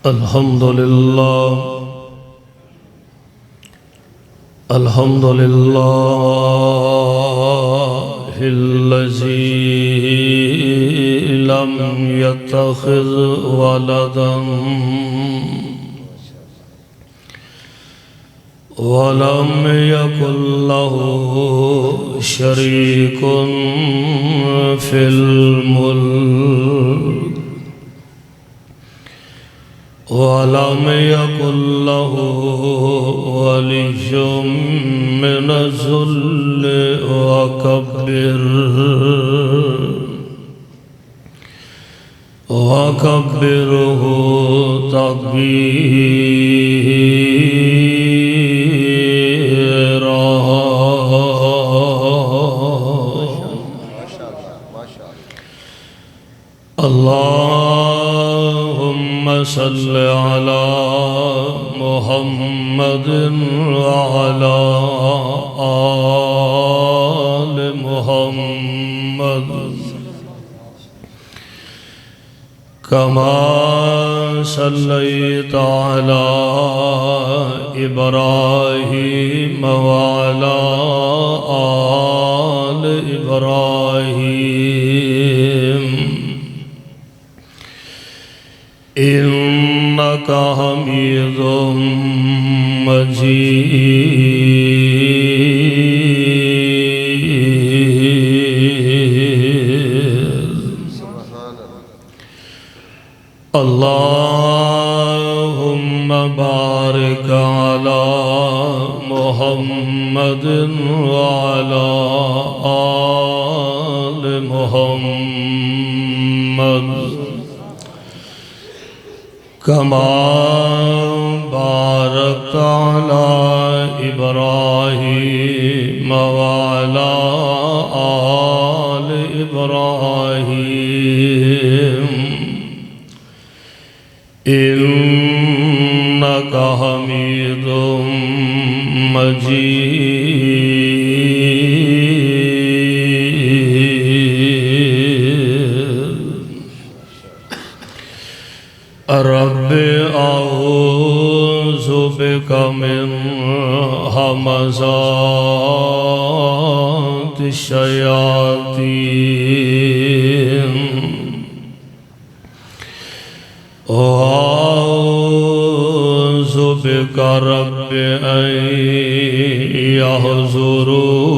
الحمد لله الذي لم يتخذ ولدا ولم يكن له شريك في الملك ولم يكن له ولي من الذل وكبره تكبيرا. اللهم صل على محمد وعلى آل محمد كما صليت على إبراهيم وعلى آل إبراهيم إنك حميد مجيد. اللهم بارك على محمد وعلى آل محمد كما باركت على إبراهيم وعلى آل إبراهيم إنك حميد مجيد. رب أعوذ بك من همزات الشياطين وأعوذ بك رب أن يحضرون.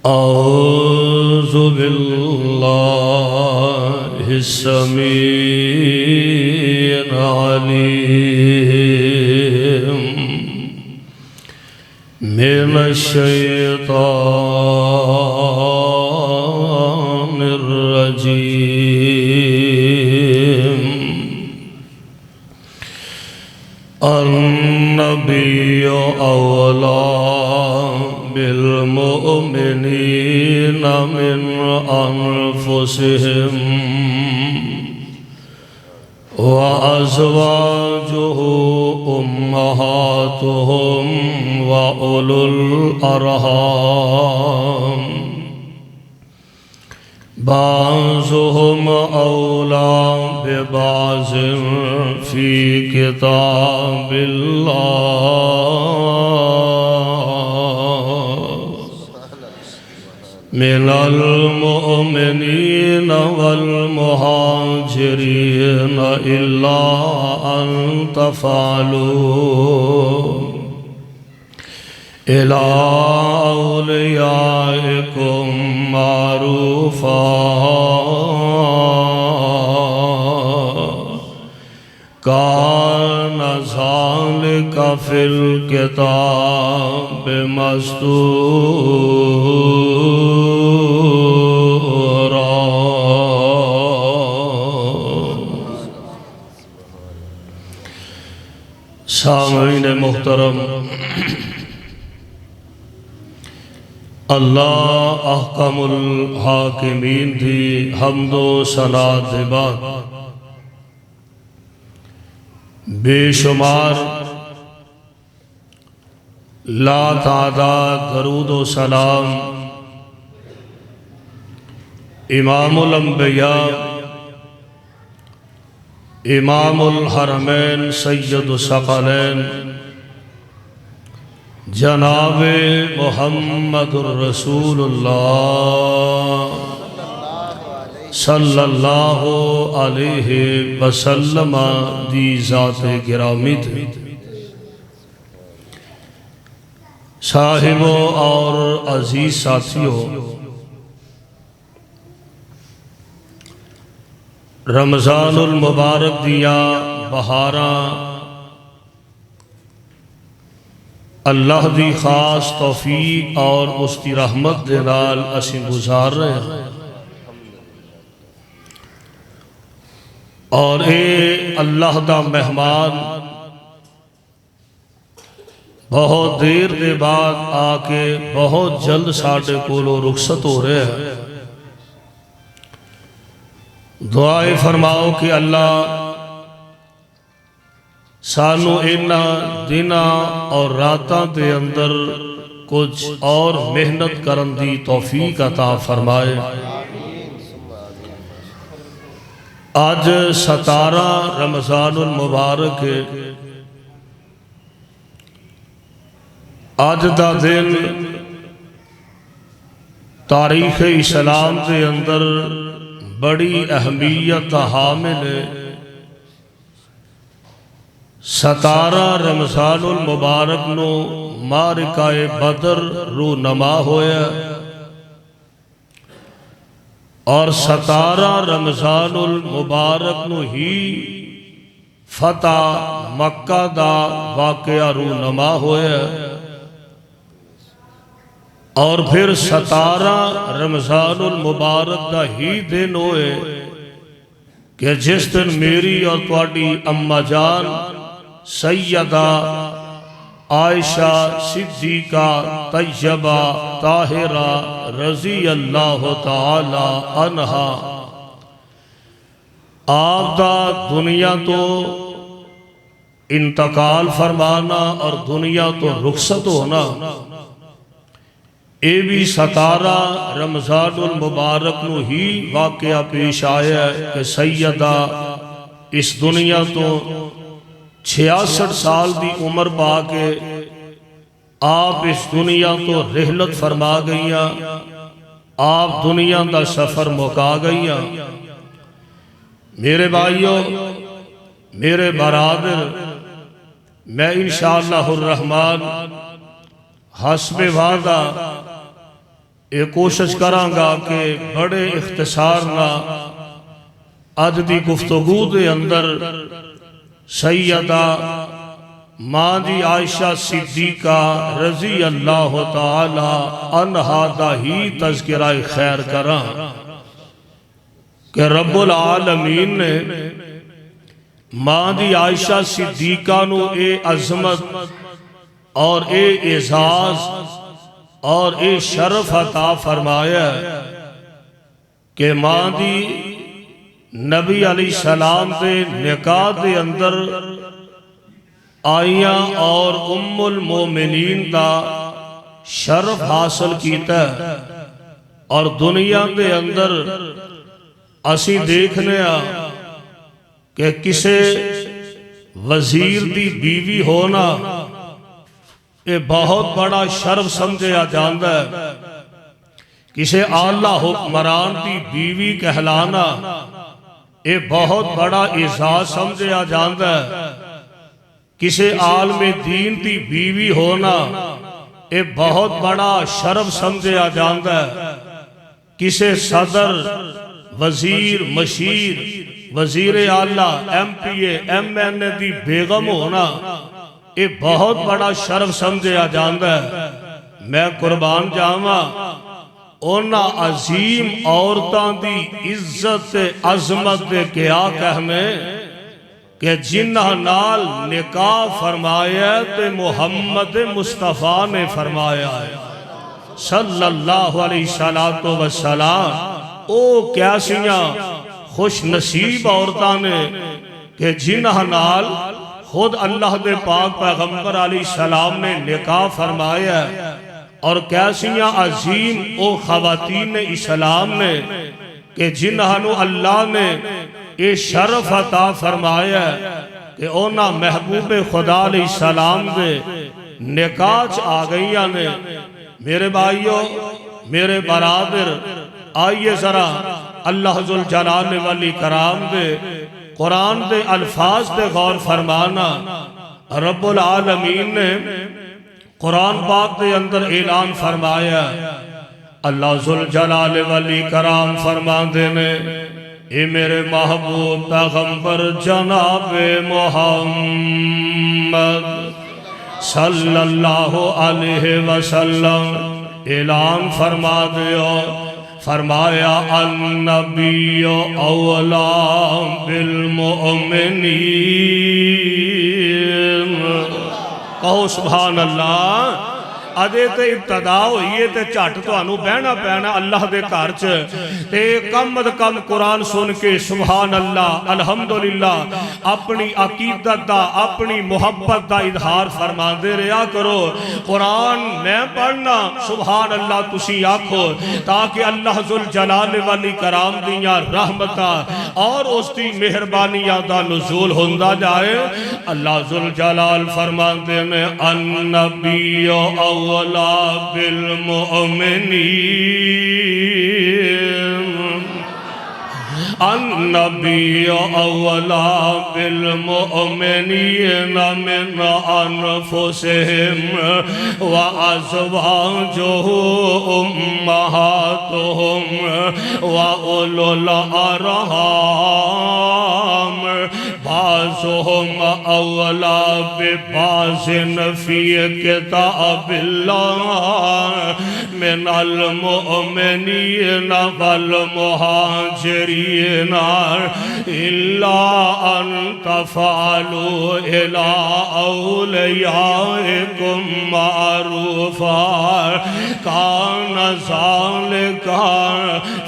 أعوذ بالله السميع العليم من الشيطان الرجيم. النبي أولى بالمؤمنين من أنفسهم وأزواجه أمهاتهم وأولو الأرحام بعضهم أولى ببعض في كتاب الله من المؤمنين والمهاجرين إلا أن تفعلوا إلى أوليائكم معروفا كان ذلك في الكتاب مسطورا. سامعین محترم، اللہ احکم الحاکمین دی حمد و ثنا دے بعد بے شمار لا تعداد درود و سلام امام الانبیاء امام الحرمین سید الثقلین جناب محمد الرسول اللہ صلی اللہ علیہ وسلم دی ذات گرامی تھی صاحبوں اور عزیز ساتھیوں، رمضان المبارک دیا بہاراں اللہ دی خاص توفیق اور اس کی رحمت دے نال اسی گزار رہے ہیں، اور اے اللہ دا مہمان بہت دیر دے بعد آ کے بہت جلد ساڑھے کولو رخصت ہو رہے ہیں۔ دعائے فرماؤ کہ اللہ سانو اینا دینا اور راتاں دے اندر کچھ اور محنت کرن دی توفیق عطا فرمائے۔ آج 17 رمضان المبارک ہے۔ آج دا دن تاریخ اسلام دے اندر بڑی اہمیت حامل ہے۔ 17 رمضان المبارک نو معرکہ بدر رو نما ہویا، اور 17 رمضان المبارک نو ہی فتح مکہ دا واقعہ رو نما ہویا، اور پھر 17 رمضان المبارک دا ہی دن ہوئے کہ جس دن میری اور تواڈی اماں جان سیدہ عائشہ صدیقہ طیبہ طاہرہ رضی اللہ تعالی عنہا آپ دا دنیا تو انتقال فرمانا اور دنیا تو رخصت ہونا، اے بھی 17 رمضان المبارک نو ہی واقعہ پیش آیا ہے کہ سیدہ اس دنیا تو 66 سال دی عمر پا کے آپ اس دنیا تو رحلت فرما گئیاں، آپ دنیا دا سفر مکا گئیاں۔ میرے بھائیوں، میرے برادر، میں انشاءاللہ الرحمن حسب وعدہ یہ کوشش کراں گا کہ بڑے اختصار نہ اج دی گفتگو دے اندر سیدہ ماں دی عائشہ صدیقہ رضی اللہ تعالی عنہا دا ہی تذکرہ خیر کراں کہ رب العالمین نے ماں دی عائشہ صدیقہ نو اے عظمت اور اے اعزاز اور اے شرف عطا فرمایا کہ ماں دی نبی علیہ السلام دے نکاح دے اندر آئیاں اور ام المومنین دا شرف حاصل کیتا ہے، اور دنیا دے اندر اسی دیکھنے کہ کسے وزیر دی بیوی ہونا یہ بہت بڑا شرف سمجھا جاندہ ہے، کسے اعلیٰ حکمران دی بیوی کہلانا یہ بہت بڑا اعزاز سمجھا جاندہ ہے، کسے عالم دین دی بیوی ہونا یہ بہت بڑا شرف سمجھا جاندہ ہے، کسے صدر، وزیر، مشیر، وزیر اعلیٰ، ایم پی اے، ایم این اے دی بیگم ہونا یہ بہت بڑا شرف سمجھا جاندہ ہے۔ میں قربان جاواں اونا عظیم عورتاں دی عزت عظمت دے کیا کہنے کہ جنہ نال نکاح فرمایا تے محمد مصطفیٰ نے فرمایا ہے صلی اللہ علیہ وسلم۔ او کیسیاں خوش نصیب عورتاں نے کہ جنہ نال خود اللہ دے پاک پیغمبر علیہ السلام نے نکاح فرمایا اور کیسیاں عظیم او خواتین اسلام نے کہ جنہوں اللہ نے یہ شرف عطا فرمایا کہ اونا محبوب خدا علیہ السلام دے نکاح آ گئیاں نے۔ میرے بھائیو، میرے برادر، آئیے ذرا اللہ ذوالجلال والی کرام دے قرآن دے الفاظ دے غور فرمانا۔ رب العالمین نے قرآن پاک دے اندر اعلان فرمایا، اللہ ذوالجلال والی کرام فرما دینے، اے میرے محبوب پیغمبر جناب محمد صلی اللہ علیہ وسلم اعلان فرما دیو، فرمایا النبی اولا بالمؤمنین، کہو سبحان اللہ۔ ادھے تے ابتدا ہوئیے تے چٹ تو انہوں بہنا پہنا اللہ دے کارچ تے کم از کم قرآن سن کے سبحان اللہ الحمدللہ اپنی عقیدت دا اپنی محبت دا اظہار فرما دے رہا کرو۔ قرآن میں پڑھنا سبحان اللہ تسی آکھو تاکہ اللہ ذوالجلال والی کرام دیاں رحمتہ اور اس دی مہربانیاں دا نزول ہوندہ جائے۔ اللہ ذوالجلال فرما دینے النبی اولا بالمؤمنین، النبی اولا بالمؤمنین من انفسہم وازواجہ امہاتہم واولو الارحام بعضهم اولا ببعض فی کتاب اللہ من المؤمنین والمہاجرین الا ان تفعلوا الى اولیائکم معروفا کان ذالک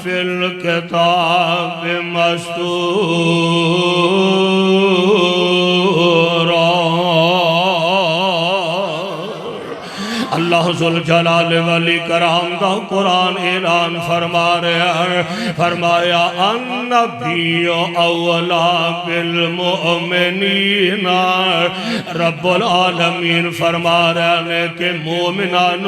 فی الکتاب مستورا۔ اللہ ذوالجلال والی کرام دا قرآن اعلان فرما رہا ہے، فرمایا النبی اولا بالمؤمنین، رب العالمین فرما رہا ہے کہ مومنان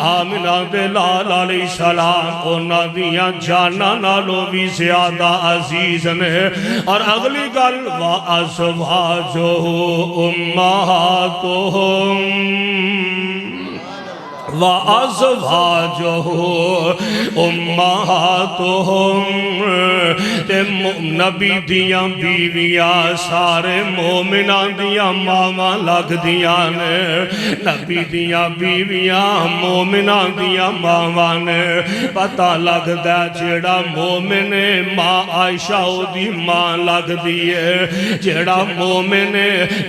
آمنہ دے لال علیہ السلام انہاں دیاں جانا نالو بھی زیادہ عزیز نے۔ اور اگلی گل وَأَزْوَاجُهُ أُمَّهَاتُهُمْ وَأَزْوَاجُهُ أُمَّهَاتُهُمْ، تے نبی دیاں بیویاں سارے مومنان دیاں ماما لگ دیاں نے۔ نبی دیاں بیویاں مومنان دیاں ماما نے۔ پتہ لگ دا جیڑا مومن ماں عائشہ او دی ماں لگ دیئے، جیڑا مومن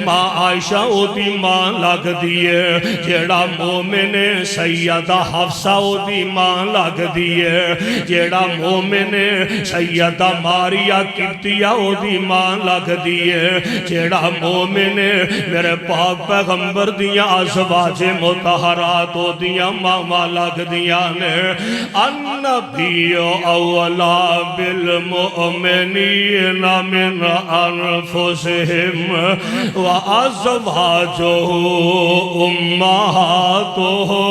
ماں عائشہ او دی ماں لگ دیئے، جیڑا مومن سیدہ حفصہ او دی ماں لگ دیئے، جیڑا مومن سیدہ ماریہ قبطیہ او دی ماں لگ دیئے، جیڑا مومن میرے پاک پیغمبر دیاں ازواج مطہرات او دیاں ماں لگ دیاں نے۔ النبی اولا بالمؤمنین من انفسہم وازواجہ امہاتہم،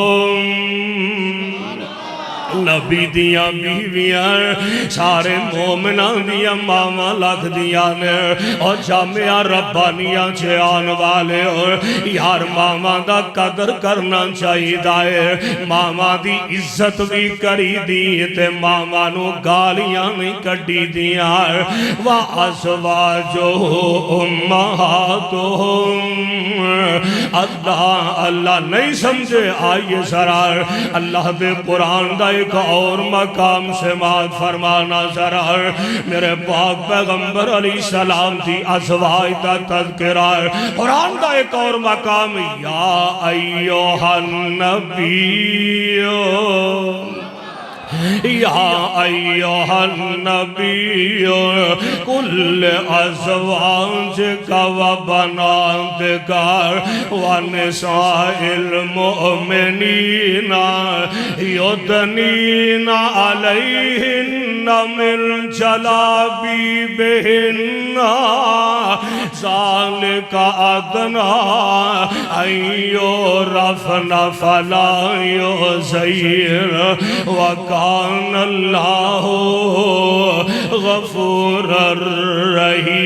نبی دیاں بیویاں سارے مومنان دیاں ماما لگ دیاں نے۔ اور جامعہ ربانیاں چھے آن والے ہو یار ماما دا قدر کرنا چاہی دائے، ماما دی عزت بھی کری دی تے ماما نو گالیاں نہیں کڑی دیاں۔ وَأَزْوَاجُهُ أُمَّهَاتُهُمْ، اللہ نہیں سمجھے آئیے ذرا اللہ دے قرآن دا ایک اور مقام سماعت فرمانا ذرا۔ میرے پاک پیغمبر علیہ السلام تھی ازواج دا تذکرہ، قرآن دا ایک اور مقام یا ایوہ النبی یا ایھا النبی کل ازواجک و بناتک و نساء المؤمنین یدنین علیہن من جلابیبہن ذالک ادنی ان یعرفن فلا یؤذین وکان اللہ غفورا رحیما۔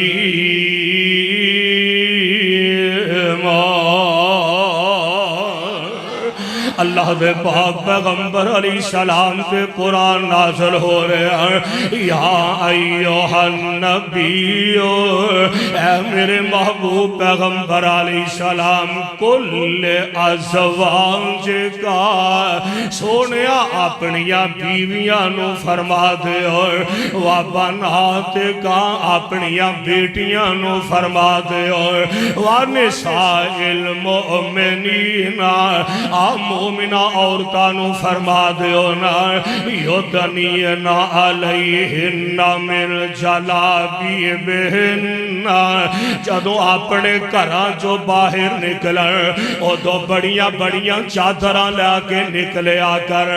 اللہ دے پاک پیغمبر علیہ السلام پہ قرآن نازل ہو رہے ہیں، یا ایھا النبی، اے میرے محبوب پیغمبر علیہ السلام، کل ازواج کا سونیا اپنیا بیویاں نو فرما دے، و بنات کا اپنیا بیٹیاں نو فرما دے، و نساء المؤمنین مومنہ عورتانو فرما دیو نا، یدنین علیہن من جلابیبہن، جدو اپنے گھراں جو باہر نکلن او دو بڑیاں بڑیاں چادراں لے کے نکلے آ کر،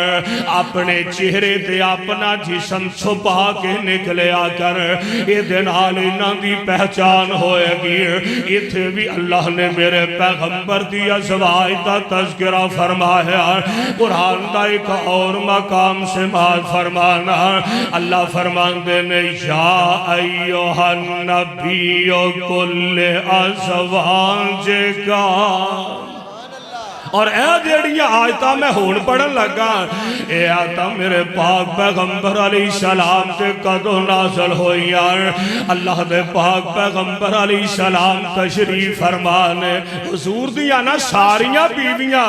اپنے چہرے تے اپنا جسم چھپا کے نکلے آ کر، یہ دن انہاں دی پہچان ہوئے گی۔ اتھے بھی اللہ نے میرے پیغمبر دی ازواج دا تذکرہ فرمایا، قرآن دا ایک اور مقام سے بات فرمانا، اللہ فرماندے نے یا ایھا النبی کل ازواجک، اور اے جیڑیاں آیتاں میں ہون پڑھن لگا، اے آیتاں میرے پاک پیغمبر علیہ السلام تے قدو نازل ہوئی یار۔ اللہ دے پاک پیغمبر علیہ السلام تشریف فرمانے، حضور دیا نا ساریاں بیویاں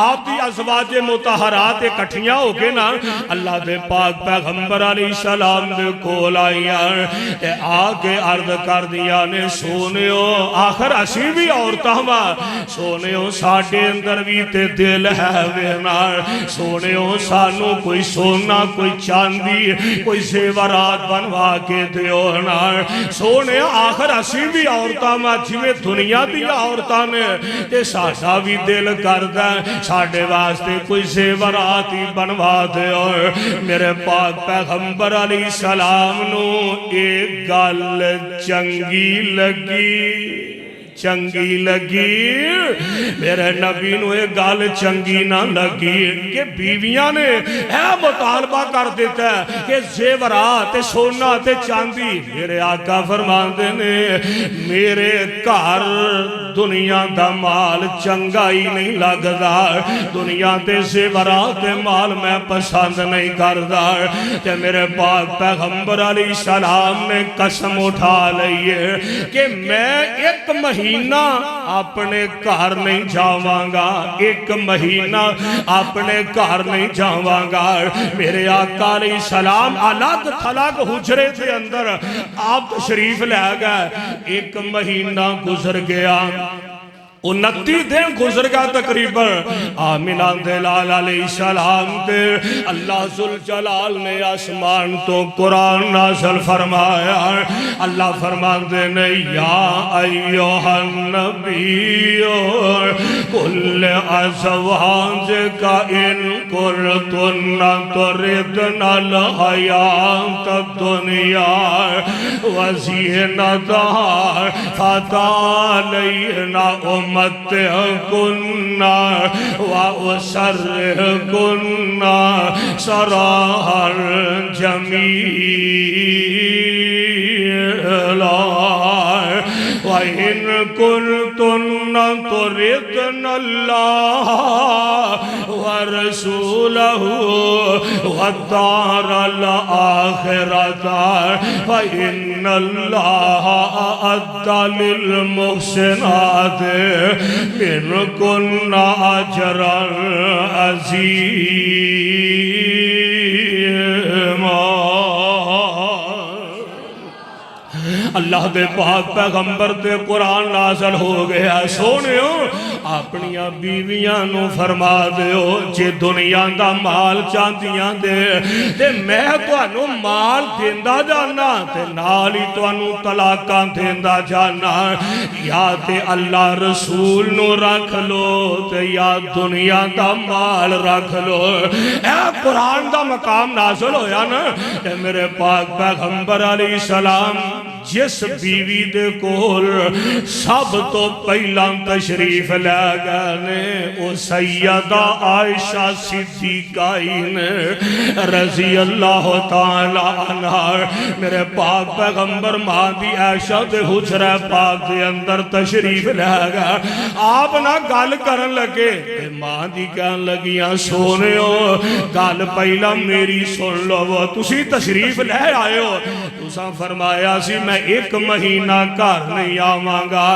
آپ دی ازواج مطہرات اکٹھیاں ہو کے نا اللہ دے پاک پیغمبر علیہ السلام دے کول آئی یار، اے آگے عرض کر دیا نے، سونیو آخر اسی بھی عورتاں ماں، سونیو ساڑھے اندر بھی تے دل ہے وینار، سونیو سانو کوئی سونا کوئی چاندی کوئی زیورات بنوا کے دیو نار، سونے آخر اسی بھی عورتاں ماں جویں دنیا دیا عورتاں نے تے ساڑھا بھی دل کردہ ساڑھے واسطے کوئی زیورات ہی بنوا دیو۔ میرے پاک پیغمبر علیہ السلام نو ایک گل چنگی لگی، میرے نبی نو ایک گال چنگی نہ لگی کہ بیویاں نے اے مطالبہ کر دیتا ہے کہ زیورات سونا تے چاندی، میرے آقا فرماندے نے میرے گھر دنیا دا مال چنگا ہی نہیں لگدا، دنیا تے زیورات مال میں پسند نہیں کردا، تے میرے پاک پیغمبر علیہ السلام نے قسم اٹھا لئیے کہ میں ایک مہینہ اپنے گھر نہیں جاواں گا، ایک مہینہ اپنے گھر نہیں جاواں گا۔ میرے آقا علیہ السلام الگ تھلگ حجرے تھے اندر آپ تشریف لے گئے، ایک مہینہ گزر گیا، 29 دن گزر گیا تقریباً، آمینہ دلال علیہ السلام دے اللہ ذوالجلال نے آسمان تو قرآن نازل فرمایا، اللہ فرماندے نے یا ایھا النبی کل ازواجک ان کنتن تردن الحیاۃ الدنیا وزینتہا فتعالینا أمتعكن وأسرحكن سراحا جميلا وإن كنتن تردن الله ورسوله والدار الآخرة فإن الله أعد للمحسنات منكن أجرا عظيما۔ اللہ دے پاک پیغمبر دے قرآن نازل ہو گیا، سونیو اپنیاں بیویاں نو فرما دیو جے دنیا دا مال چاندیاں دے تے میں توانو مال دیندہ جانا تے نالی توانو طلاقاں دیندہ جانا یا تے اللہ رسول نو رکھ لو تے یا دنیا دا مال رکھ لو۔ اے قرآن دا مقام نازل ہویا نا اے میرے پاک پیغمبر علیہ السلام جس بیوی دے کول سب تو پہلا تشریف لے گئے او سیدہ عائشہ صدیقہ رضی اللہ تعالی عنہ میرے پاک پیغمبر ماں دی عائشہ دے حجرہ پاک دے اندر تشریف لے گئے آپ نہ گل کرن لگے ماں دی کہن لگیاں سونے ہو گل پہلا میری سن لو وہ تسی تشریف لے آئے ہو تساں فرمایا سی میں ایک مہینہ گھر نہیں آواں گا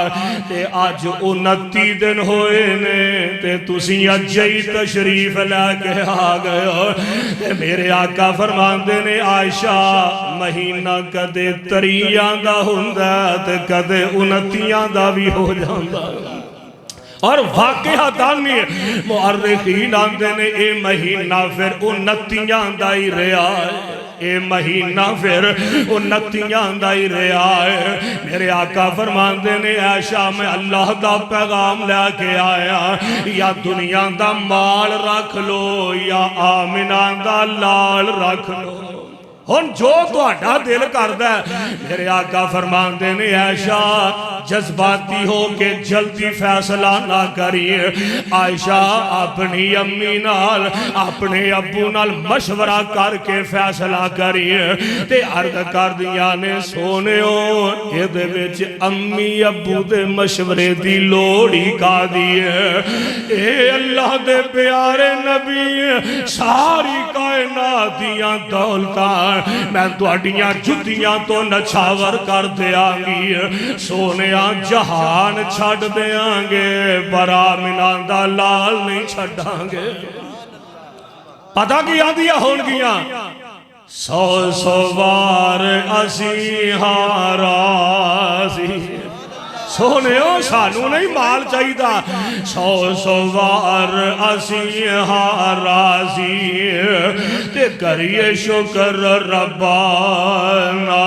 تے آج 29 دن ہوئے نے تے تسی اجئی تشریف لے کے آ گئے ہو تے میرے آقا فرماندے نے عائشہ مہینہ کدے 30 دا ہوندا تے کدے 29 دا بھی ہو جاندا اور واقعہ دانی مؤرخین آندے نے اے مہینہ پھر 29 دا ہی رہا ہے اے مہینہ پھر 29 دا ہی رہا ہے میرے آقا فرماندے نے عائشہ میں اللہ دا پیغام لے کے آیا یا دنیا دا مال رکھ لو یا آمنہ دا لال رکھ لو ہن جو تو اڈا دل کردہ ہے میرے آقا فرماندے نے عائشہ جذباتی ہو کے جلدی فیصلہ نہ کریے عائشہ اپنی امی نال اپنے ابو نال مشورہ کر کے فیصلہ کریے تے عرض کر دیا نے سونے ہو یہ دے بچ امی ابو دے مشورے دی لوڑی کا دیئے اے اللہ دے پیارے نبی ساری کائنات دیاں دولتاں میں دوڑیاں جدیاں تو نچھاور کر دیا گی سونے جہان چھڑ دیاں گے برا منان دا لال نہیں چھڑاں گے پتہ کیا دیا ہون گیا 100 بار اسی ہاراسی سونے ہو سانو نہیں مال چاہی دا 100 بار اسی ہاراسی تے کریے شکر ربانا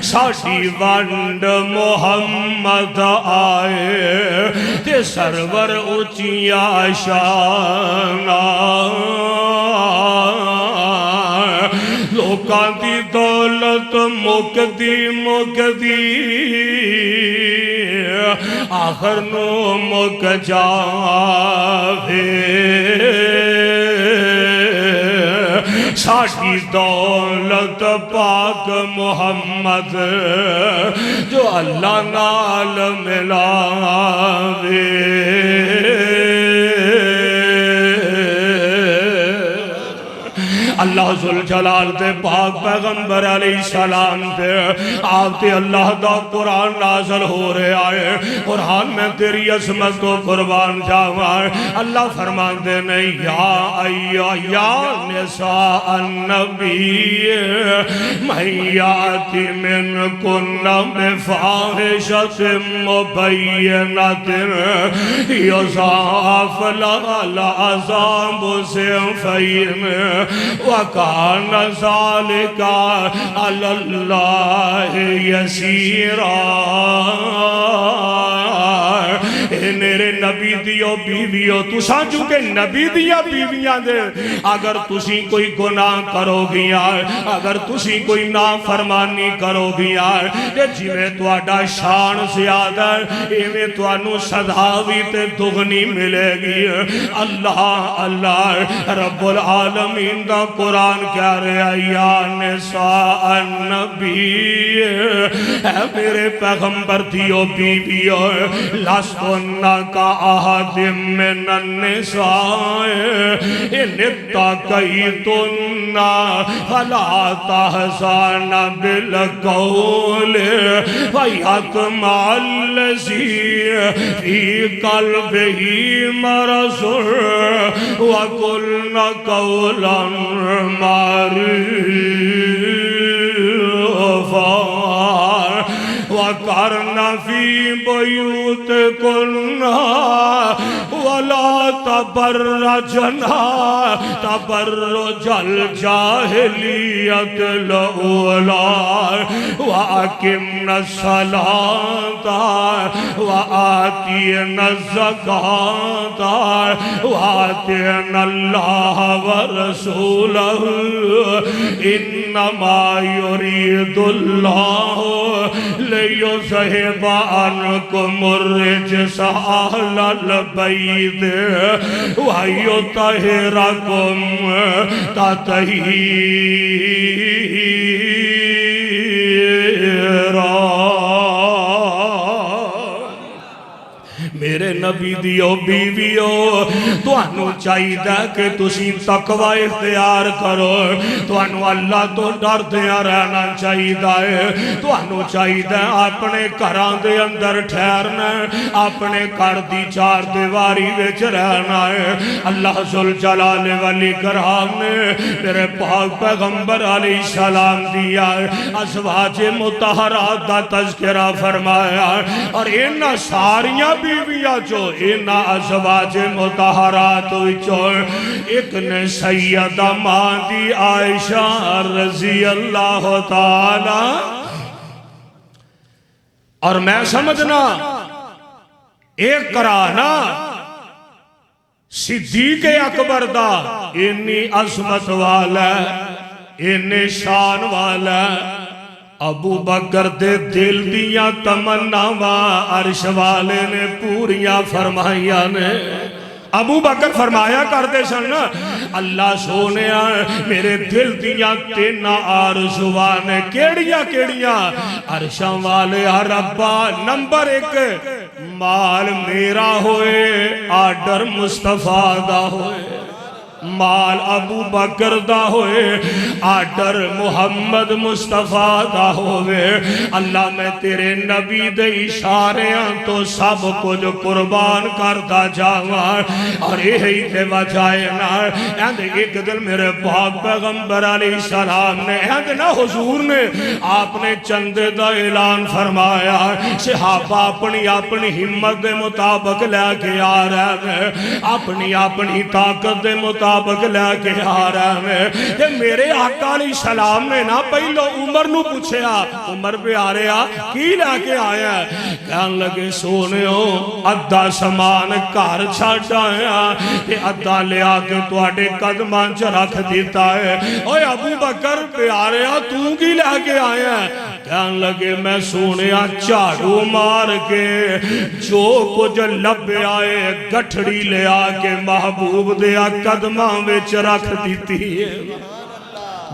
ساڑھی وانڈ محمد آئے تے سرور اچیا شانا لوکاں دی دولت مکدی آخر نو مک جاوے ساڑھی دولت پاک محمد جو اللہ نال ملاوے اللہ ذوالجلال دے پاک پیغمبر علیہ السلام دے آپ تے اللہ دا قرآن نازل ہو رہے آئے قرآن میں تیری عظمت کو قربان جاوائے اللہ فرمان دے نہیں یا نساء النبی من یاتی من کن بفاحشۃ مبینۃ یضاعف لها العذاب ضعفین وَكَانَ ذَلِكَ عَلَى اللَّهِ يَسِيرًا اے میرے نبی دیو بیویو تساں چونکہ نبی دیا بیویاں دے اگر تسی کوئی گناہ کرو گیا اگر تسی کوئی نافرمانی کرو گیا جی میں تو اڈا شان زیادہ ایویں تو انو صداوی تے دغنی ملے گی اللہ رب العالمین دا قرآن کہہ رہے یا نساء النبی اے میرے پیغمبر دیو بیویو لستن کا احد من النساء ان اتقیتن فلا تحزن بالقول ویطمع الذی فی قلبہ مرض وقلن قولا معروفا وقال وقرنا فی بیوتکن ولا تبرجنا تبرج الجاہلیت الاولی واقمنا الصلاة وآتینا الزکاة وآتینا اللہ ورسولہ انما یرید اللہ لیذہب عنکم الرجس اہل البیت ویطہرکم تطہیرا۔ میرے نبی دیو بیویو توانو چاہیدہ کہ تسی تقوی اختیار کرو، توانو اللہ تو ڈر دیا رہنا چاہیدہ ہے، توانو چاہیدہ اپنے گھران دے اندر ٹھہرنا، اپنے گھر دی چار دیواری وچ رہنا ہے۔ اللہ ذوالجلال والاکرام نے میرے پاک پیغمبر علیہ السلام دیا ہے، ازواج مطہرات دا تذکرہ فرمایا ہے، اور انہا ساریاں بیویاں جو انہا ازواج مطہرات وچو ایک نے سیدہ ماں دی عائشہ رضی اللہ تعالی، اور میں سمجھنا ایک کرانا صدیق اکبر دا انی عظمت والا انی شان والا ابو بکر دے دل دیاں تمناواں عرش والے نے پوریاں فرمائیاں نے۔ ابو بکر فرمایا کرتے سن اللہ سونیا میرے دل دیاں تین آرزواں نے کیڑیاں کیڑیاں عرشاں والے ربا نمبر 1 مال میرا ہوئے آرڈر مصطفیٰ دا ہوئے، مال ابو بکر دا ہوئے آرڈر محمد مصطفیٰ دا ہوئے۔ اللہ میں تیرے نبی دے اشاریاں تو سب کچھ قربان کرتا جاواں، اور یہی تے وجائے نا ایک دل میرے پاک پیغمبر علیہ السلام نے نا حضور نے آپ نے چند دا اعلان فرمایا، صحابہ اپنی اپنی ہمت دے مطابق لے کے آ رہے ہیں، اپنی اپنی طاقت دے مطابق لے کے آ رہے ہیں۔ کہ میرے آقا علیہ السلام نے نا پہلو عمر نو پوچھیا، عمر پہ آ رہا کی لے کے آیا ہے؟ کہن لگے سونیو ادھا سامان گھر چھڈ آیا تے ادھا لے آ کے تواڈے قدماں چ رکھ دیتا ہے۔ اوے ابو بکر پہ آ رہا تو کی لے کے آیا ہے؟ کہن لگے میں سونیا جھاڑو مار کے جو کچھ لب آئے گٹھڑی لے آ کے محبوب دیا قدماں وچ رکھ دیتی ہے،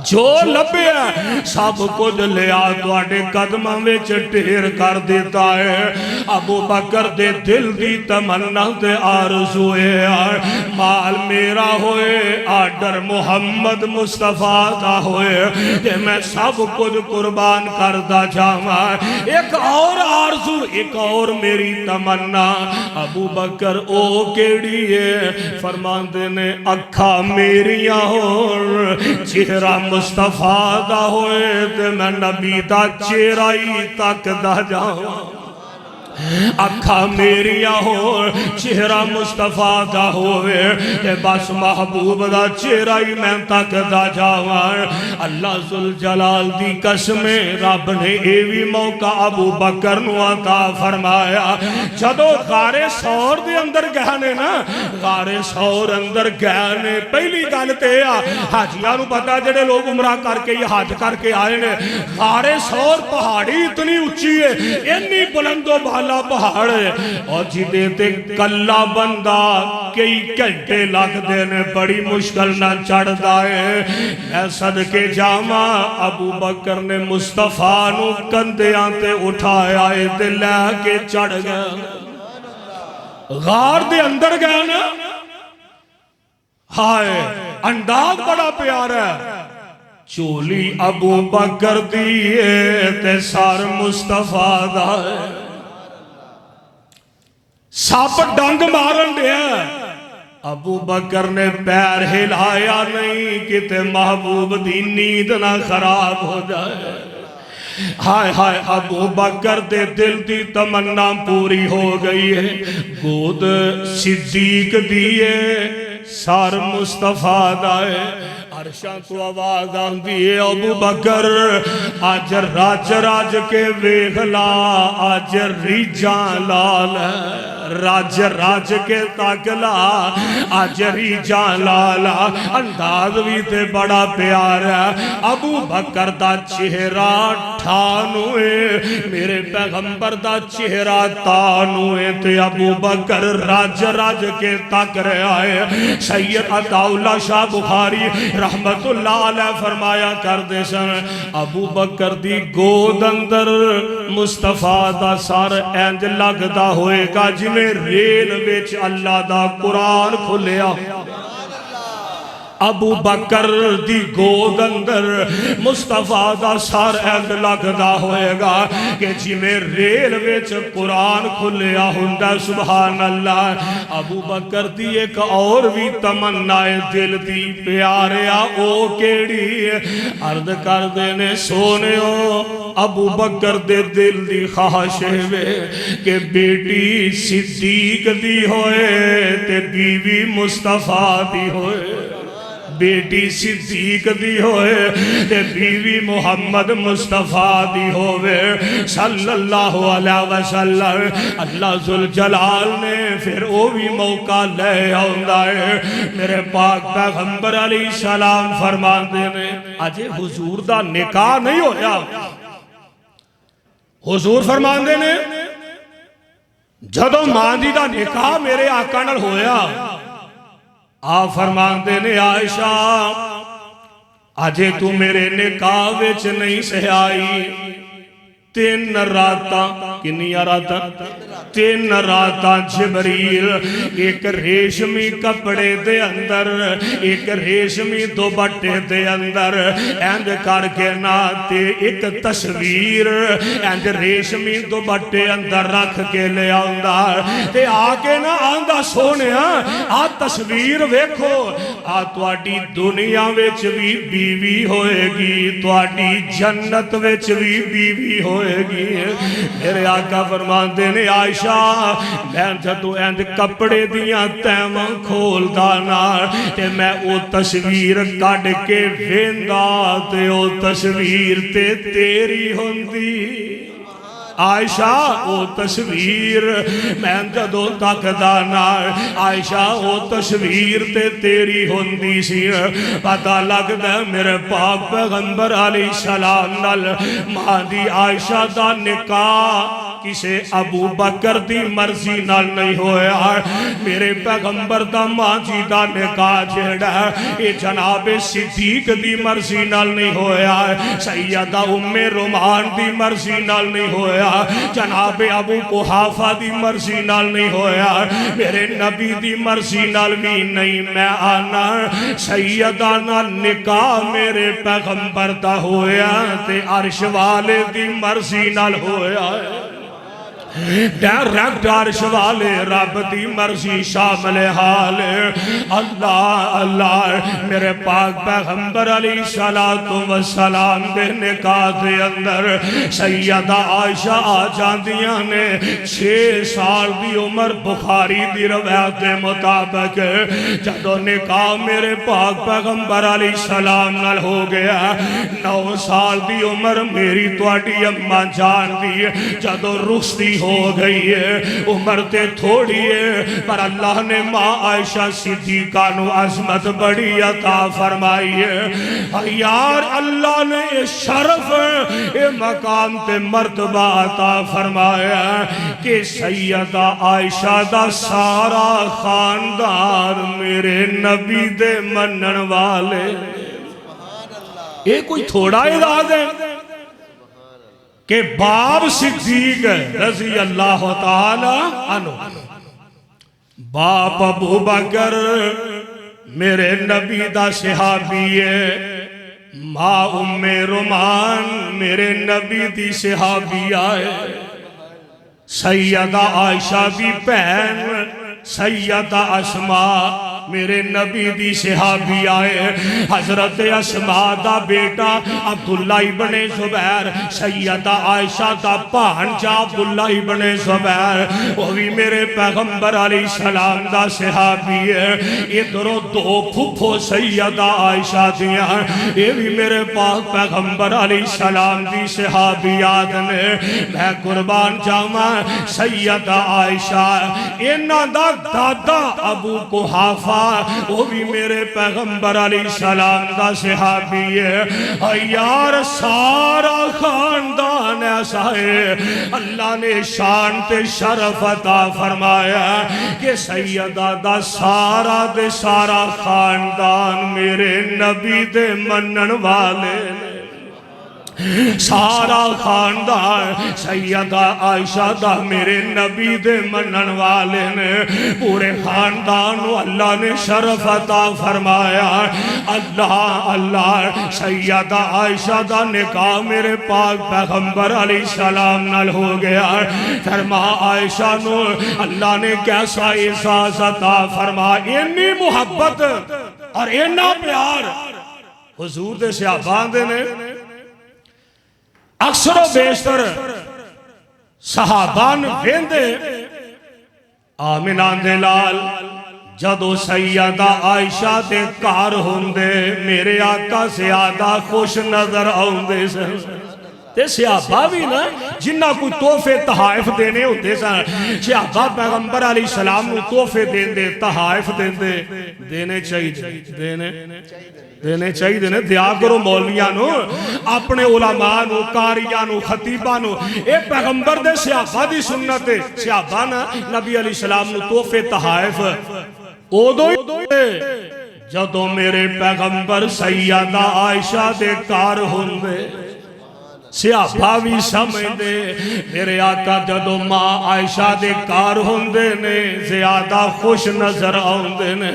جو لبے ہے سب کچھ لیا تواڈے قدماں وچ ڈھیر کر دیتا ہے۔ ابو بکر دے دل دی تمنا تے آرزو ہے مال میرا ہوئے آرڈر محمد مصطفیٰ دا ہوئے کہ میں سب کچھ قربان کردا جاواں۔ ایک اور آرزو ایک اور میری تمنا ابو بکر او کیڑی ہے؟ فرماندے نے اکھا میریاں ہون چہرہ مصطفیٰ دا ہوئے تے میں نبی دا چہرائی تک دا جاواں۔ اکھا میریاں ہو چہرہ مصطفیٰ دا ہوئے کہ بس محبوب دا چہرہ ہی میں تک دا جاواں۔ اللہ ذوالجلال دی قسمیں رب نے ایوی موقع ابو بکر نو عطا فرمایا جدو غار ثور دے اندر گہنے نا، غار ثور اندر گہنے پہلی گل تے حاجیاں نو پتا جڑے لوگ عمرہ کر کے یہ حج کر کے آئے نے، غار ثور پہاڑی اتنی اچھی ہے انی بلند و بالا پہاڑ ہے اور جدے تے کلا بندہ کئی گھنٹے لگ دینے بڑی مشکل نہ چڑھ دائے۔ میں صدقے جاما ابو بکر نے مصطفیٰ نو کندیاں تے اٹھایا تے لے کے چڑھ گیا، غار دے اندر گیا نا۔ ہائے انداز بڑا پیارا ہے، چولی ابو بکر دیئے تے سار مصطفیٰ دائے، ساپ ڈنگ مارن دیا ابو بکر نے پیر ہلایا نہیں کہ تے محبوب دی نیند نہ خراب ہو جائے۔ ہائے ہائے ابو بکر دے دل دی تمنا پوری ہو گئی ہے، گود صدیق دیئے سار مصطفیٰ دائے، عرشاں تو آواز آن دیئے ابو بکر آج راج راج کے ویغلا آج ریجان لال ہے، راج راج کے تاکلا آج ریجان لالا، انداز بھی تے بڑا پیار ہے، ابو بکر دا چہرہ ٹھانوے میرے پیغمبر دا چہرہ تانوے تے ابو بکر راج راج کے تک رہے آئے۔ سید عطاءاللہ شاہ بخاری رحمت اللہ علیہ فرمایا کر دے سن ابو بکر دی گود اندر مصطفیٰ دا سار اینج لگدا ہوئے گا جی میں ریل ویچ اللہ دا قرآن کھلیا۔ ابو بکر دی گود اندر مصطفیٰ دا سار اینج لگدا ہوئے گا کہ جی میں ریل ویچ قرآن کھلیا ہندہ سبحان اللہ۔ ابو بکر دی ایک اور بھی تمنائے دل دی پیاریا او کیڑی عرض کر دینے سونے ہو ابو بکر دے دل دی خواہشے وے کہ بیٹی صدیق دی ہوئے تے بیوی مصطفیٰ دی ہوئے، بیٹی صدیق دی ہوئے تے بیوی محمد مصطفیٰ دی ہوئے صلی اللہ علیہ وسلم۔ اللہ ذوالجلال نے پھر وہ بھی موقع لے آؤندا ہے، میرے پاک پیغمبر علیہ السلام فرمان دینے آجے حضور دا نکاح نہیں ہویا، حضور فرمان دینے جدو ماندی دا نکاح میرے آقا نال ہویا، آپ فرمان دینے عائشہ آجے تو میرے نکاح وچ نہیں سے آئی، 3 راتاں کنی راتاں 3 راتاں جبریل ایک ریشمی کپڑے دے اندر ایک ریشمی دوپٹے دے اندر اینج کر کے ناتے ایک تصویر اینج ریشمی دوپٹے اندر رکھ کے لے آندہ تے آکے نا آندہ سونے آ تصویر ویکھو آ تواڈی دنیا وچ بھی بیوی ہوئے گی، تواڈی جنت وچ بھی بیوی ہوئے گی۔ میرے آقا فرمان دینے عائشہ میں جدو اینج کپڑے دیاں تیمہ کھول دانا تے میں او تصویر کڑ کے ویندا تے او تصویر تے تیری ہوندی عائشہ او تصویر میں جدو تک دانا عائشہ او تصویر تے تیری ہوندی سی، پتہ لگ دے میرے پاک پیغمبر علیہ السلام نال ماں دی عائشہ دا نکاح کسے ابو بکر دی مرضی نال نہیں ہویا، میرے پیغمبر دا ماں جی دا نکاح جڑا اے جناب صدیق دی مرضی نال نہیں ہویا، سیدہ ام رومان دی مرضی نال نہیں ہویا، جناب ابو قحافہ دی مرضی نال نہیں ہویا، میرے نبی دی مرضی نال بھی نہیں، میں آنا سیدہ نال نکاح میرے پیغمبر دا ہویا تے عرش والے دی مرضی نال ہویا، ڈائریکٹ عرش والے رب دی مرضی شامل حال۔ اللہ اللہ میرے پاک پیغمبر علیہ السلام دے نکاح دے اندر سیدہ عائشہ آ جاندیاں نے 6 سال دی عمر بخاری دی روایت دے مطابق جدو نکاح میرے پاک پیغمبر علیہ السلام نال ہو گیا، 9 سال دی عمر میری تواڈی اماں جان دی جدو رخصتی ہو گئی ہے، عمر تے تھوڑی ہے پر اللہ نے ماں عائشہ صدیقہ نو عظمت بڑی عطا فرمائی ہے، یار اللہ نے یہ شرف یہ مقام تے مرتبہ عطا فرمایا کہ سیدہ عائشہ دا سارا خاندان میرے نبی دے منن والے، یہ کوئی تھوڑا اعزاز ہے کہ باب صدیق رضی اللہ تعالی عنہ، باپ ابو بکر میرے نبی دا صحابی ہے، ماں ام رومان میرے نبی دی صحابی آئے، سیدہ عائشہ دی بہن سیدہ اسماء میرے نبی دی صحابی آئے حضرت اسماء دا بیٹا عبداللہ ابن زبیر سیدہ عائشہ دا بھانجا عبداللہ ابن زبیر وہ بھی میرے پیغمبر علیہ السلام دا صحابی ہے ادھروں دو پھپھو سیدہ عائشہ دیا یہ بھی میرے پاک پیغمبر علیہ السلام دی صحابیات نے میں قربان جاواں سیدہ عائشہ انہاں دا دادا ابو قحافہ وہ بھی میرے پیغمبر علیہ السلام دا صحابی ہے یار سارا خاندان ایسا ہے اللہ نے شان تے شرف عطا فرمایا کہ سیدہ دا سارا دے سارا خاندان میرے نبی دے منن والے سارا خاندان سیدہ عائشہ دا میرے نبی دے منن والے نے پورے خاندان اللہ نے شرف عطا فرمایا اللہ سیدہ عائشہ دا نکاح میرے پاک پیغمبر علیہ السلام نال ہو گیا فرما عائشہ نو اللہ نے کیسا احساس عطا فرما اتنی محبت اور اتنا پیار حضور دے صحابہ دے نے اکثر و بیشتر صحابان ویندے آمنان دے لال جدو سیدہ عائشہ دے کار ہوندے میرے آقا زیادہ خوش نظر آؤندے سے تے صحابہ بھی نا جنہ کوئی تحفے تحائف دینے ہوتے سن صحابہ پیغمبر علیہ السلام نو تحفے دیندے تحائف دینے چاہیے دینے دیا کرو مولویانو اپنے علماء قاریانو خطیبانو اے پیغمبر دے صحابہ دی سنت ہے صحابہ نا نبی علیہ السلام نو تحفے تحائف اودو جدو میرے پیغمبر سیدہ عائشہ دے کار ہوندے صحابہ بھی سمجھ دے میرے آقا جدو ماں عائشہ دے کار ہوندے نے زیادہ خوش نظر آؤندے نے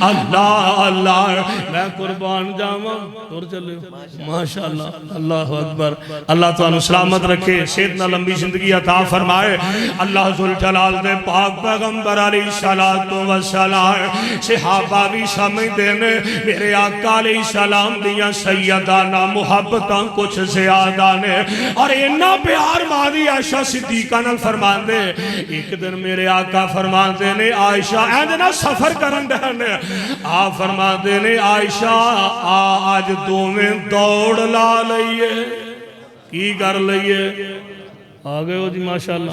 اللہ میں قربان جاواں اور چلے ماشاءاللہ اللہ اکبر اللہ تعالیٰ سلامت رکھے صحت لمبی زندگی عطا فرمائے اللہ ذوالجلال دے پاک پیغمبر علیہ السلام صحابہ بھی سمجھ دے نے میرے آقا علیہ السلام دیاں سیدانہ محبتاں کچھ زیادہ نے اور انہا پیار مادی عائشہ صدیقہ نال فرمان دے ایک دن میرے آقا فرمان دے نے عائشہ ایندنا سفر کرن دے آپ فرمان دے نے عائشہ آج دو میں دوڑ لا لئیے کی کر لئیے آگئے ہو جی ماشاءاللہ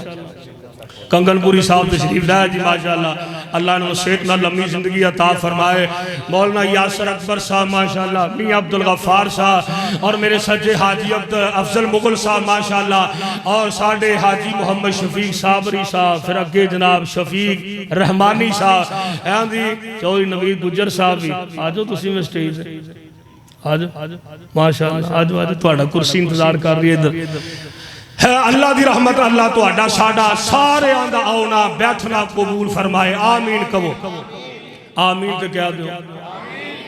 کنگن پوری صاحب تشریف لائے جی ماشاءاللہ اللہ نے صحت نہ لمبی زندگی عطا فرمائے مولانا یاسر اکبر صاحب ماشاءاللہ میاں عبدالغفار صاحب اور میرے سجے حاجی افضل مغل صاحب ماشاءاللہ اور ساڑھے حاجی محمد شفیق صابری صاحب پھر اگے جناب شفیق رحمانی صاحب ایندی چوری نوید گجر صاحب بھی آجو تسی میں سٹیج ہے آجو ماشاءاللہ آجو توڑا کرسی انتظار کر رہی ہے اللہ دی رحمت اللہ تو اڈا ساڑا سارے آندہ آؤنا بیٹھنا قبول فرمائے آمین کبو آمین تو کیا دیو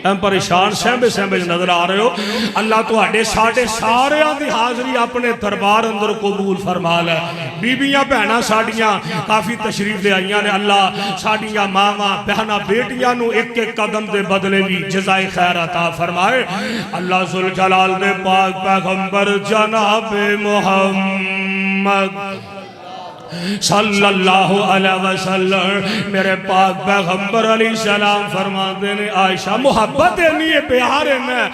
ہم پریشان سہمے نظر آ رہے ہو اللہ تو اڈے سارے آندھی حاضری اپنے دربار اندر قبول فرما لے بیبیاں بہناں ساڑیاں کافی تشریف لے آئیاں نے اللہ ساڑیاں ماما بہناں بیٹیاں نو ایک ایک قدم دے بدلے بھی جزائے خیر عطا فرمائے اللہ ذوالجلال دے پاک پیغمبر جناب محمد صلی اللہ علیہ وسلم میرے پاک پیغمبر علیہ السلام فرما دینے عائشہ محبت نہیں ہے پیار ہے میں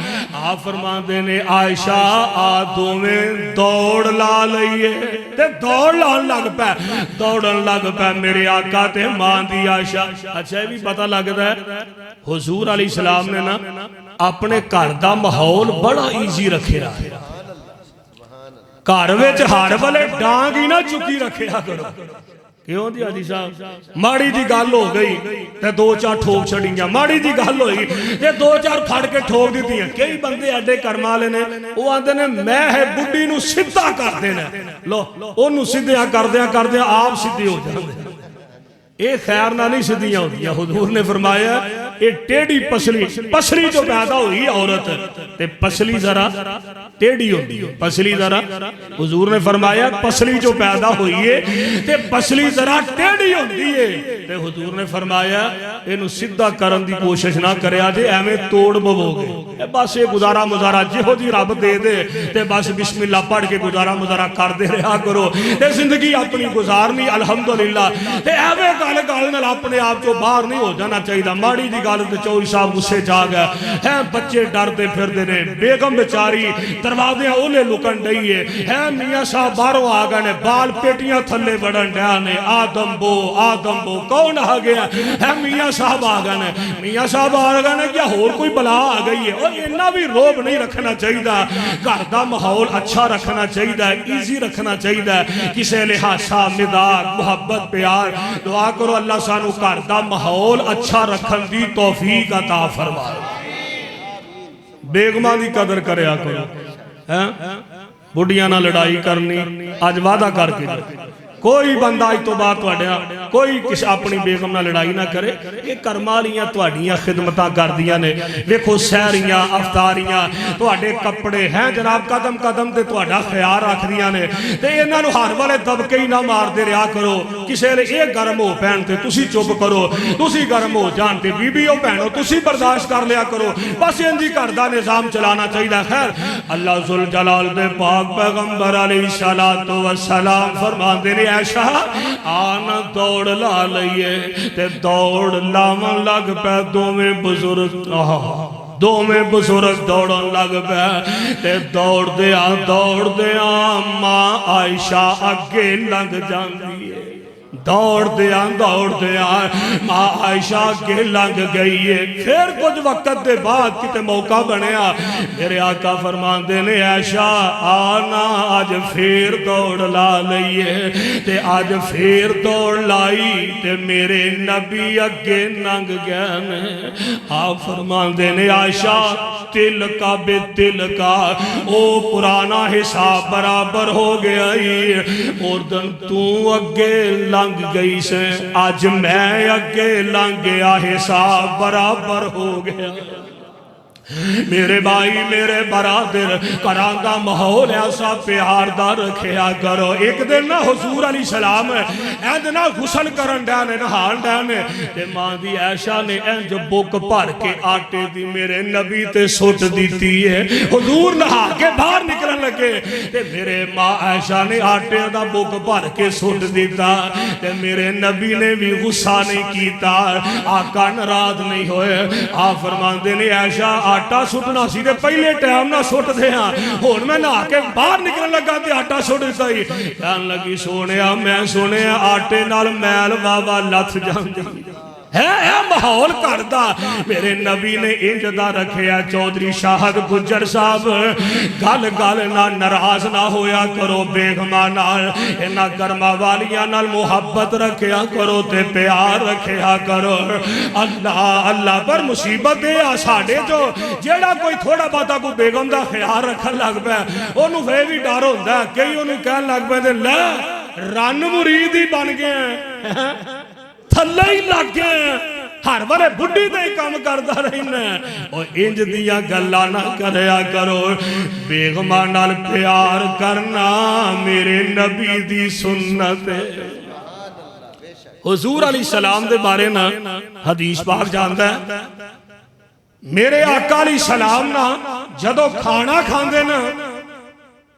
آپ فرما دینے عائشہ آدھوں میں دوڑ لا لئیے تے دوڑ لان لگ پہ میرے آقا تے مان دی عائشہ اچھا بھی پتہ لگتا ہے حضور علیہ السلام نے نا اپنے کردہ محول بڑا ایزی رکھے رہا ہے کاروے چہار والے ڈانگ ہی نہ چکی رکھے کرو کیوں دی حاجی صاحب ماڑی دی گال ہو گئی تے دو چار ٹھوک چھڑیاں ماڑی دی گال ہوئی تے دو چار پھڑ کے ٹھوک دیتی ہیں کئی بندے اڈے کرمالے نے وہ آندے نے میں ہے بڑی نو سدھا کر دینا لو انہوں سدھیاں کر دیا آپ سدھی ہو جاندے اے خیر نہ نہیں سدھیاں ہوتی ہیں حضور نے فرمایا یہ ٹیڑھی پسلی پسلی جو پیدا ہوئی عورت تے پسلی ذرا ٹیڑھی ہوتی ہے پسلی ذرا حضور نے فرمایا پسلی جو پیدا ہوئی ہے تے پسلی ذرا ٹیڑھی ہوتی ہے تے حضور نے فرمایا انہوں سدھا کرن دی کوشش نہ کریا جے ایویں توڑ بو گے بس یہ گزارا مزارا جہو جی رب دے دے تے بس بسم اللہ پڑھ کے گزارا مزارا کر دے رہا کرو تے زندگی اپنی گزارنی الحمدللہ تے ایویں گل گل نال اپنے آپ جو باہر نہیں ہو جانا چاہیے ماڑی جی گل تے چوہری صاحب غصے جا گیا ہے بچے ڈرتے پھردے نے بیگم بیچاری دروازے اولے لکن ڈئی ہے میاں صاحب باہروں آ گئے نے بال پیٹیاں تھلے بڑھن ڈیا نے آدم بو کون آ گیا ہے میاں صاحب آ گئے نے میاں صاحب آ گئے نے کیا اور کوئی بلا آ گئی ہے اور اتنا بھی روب نہیں رکھنا چاہیے گھر دا ماحول اچھا رکھنا چاہیے ایزی رکھنا چاہیے کسی لحاظہ مزاق محبت پیار دعا کرو اللہ سانو گھر دا ماحول اچھا رکھن دی توفیق عطا فرمائے بیگماں دی قدر کریا کرو بڑھیاں نہ لڑائی کرنی آج وعدہ کر کے کوئی بندہ آج تو بات کوئی کس اپنی بیگم نہ لڑائی نہ کرے یہ کرمالیاں توڑیاں خدمتاں کر دیا نے دیکھو سہریاں افطاریاں توڑے کپڑے ہیں جناب قدم قدم تے توڑا خیال رکھ دیا نے تے انہاں نو ہر والے دبکے ہی نہ مار دے رہا کرو کسے لے یہ گرم ہو پہنتے تسی چپ کرو تسی گرم ہو جانتے بی بی ہو پہنو تسی برداشت کر لیا کرو بس انجی کردہ نظام چلانا چاہیے خیر اللہ ذوالجلال دے پاک پیغمبر علیہ السلام فرمان دے عائشہ آنا دوڑ لا لئیے تے دوڑ لاون لگ پہ دو میں بزرگ دوڑن لگ پہ تے دوڑ دیا ماں عائشہ اگے لگ جان دیئے دوڑ دیا ماں عائشہ کے لگ گئی ہے پھر کچھ وقت دے بعد کتے موقع بنیا میرے آقا فرمان دے نے عائشہ آنا آج پھر دوڑ لا لئیے تے آج پھر دوڑ لائی تے میرے نبی اگے ننگ گئے آپ فرمان دے نے عائشہ تل کا بے تل کا او پرانا حساب برابر ہو گیا اور دن تو اگے لنگ گئی سے آج میں اگے لنگ گیا حساب برابر ہو گیا میرے بھائی میرے برادر کرانگا ماحول ایسا پیار دا رکھیا کرو ایک دن نا حضور علیہ السلام ایند نا غسل کرن ڈانے نہان ڈانے تے ماں دی عائشہ نے این جو بک پھر کے آٹے دی میرے نبی تے سوٹ دیتی ہے حضور نہا کے باہر نکلن لگے تے میرے ماں عائشہ نے آٹے دا بک پھر کے سوٹ دیتا تے میرے نبی نے بھی غصہ نہیں کیتا آقا ناراض نہیں ہوئے آپ فرمان دے نے عائشہ آٹا سٹنا سی دے پہلے ٹائم نہ سٹ دے ہاں ہون میں نہ آکے باہر نکلن لگا تے آٹا سٹ دیتا ہی کہن لگی سونیا میں سونیا آٹے نال میل بابا لتھ جان دی ہے ماحول کردہ میرے نبی نے انجدہ رکھیا چودری شاہد گجر صاحب گل گل نہ ناراض نہ ہویا کرو بیگماں نال انہا گرما والیاں نال محبت رکھیا کرو تے پیار رکھیا کرو اللہ پر مصیبت ہے ساڑھے جو جیڑا کوئی تھوڑا باتا کو بیگم دا خیال رکھن لگ پہ انہوں وہ بھی ڈار ہوندہ کئی انہوں کہن لگ پہ دے لے رن مرید ہی بن گئے تھلے ہی لگ گئے ہر بارے بڑھی دے کام کردہ رہنے اور انج دیا گلہ نہ کریا کرو بیگماں نال پیار کرنا میرے نبی دی سنت ہے حضور علیہ السلام دے بارے نا حدیث پاک جانتا ہے میرے آقا علیہ السلام نا جدو کھانا کھاندے نا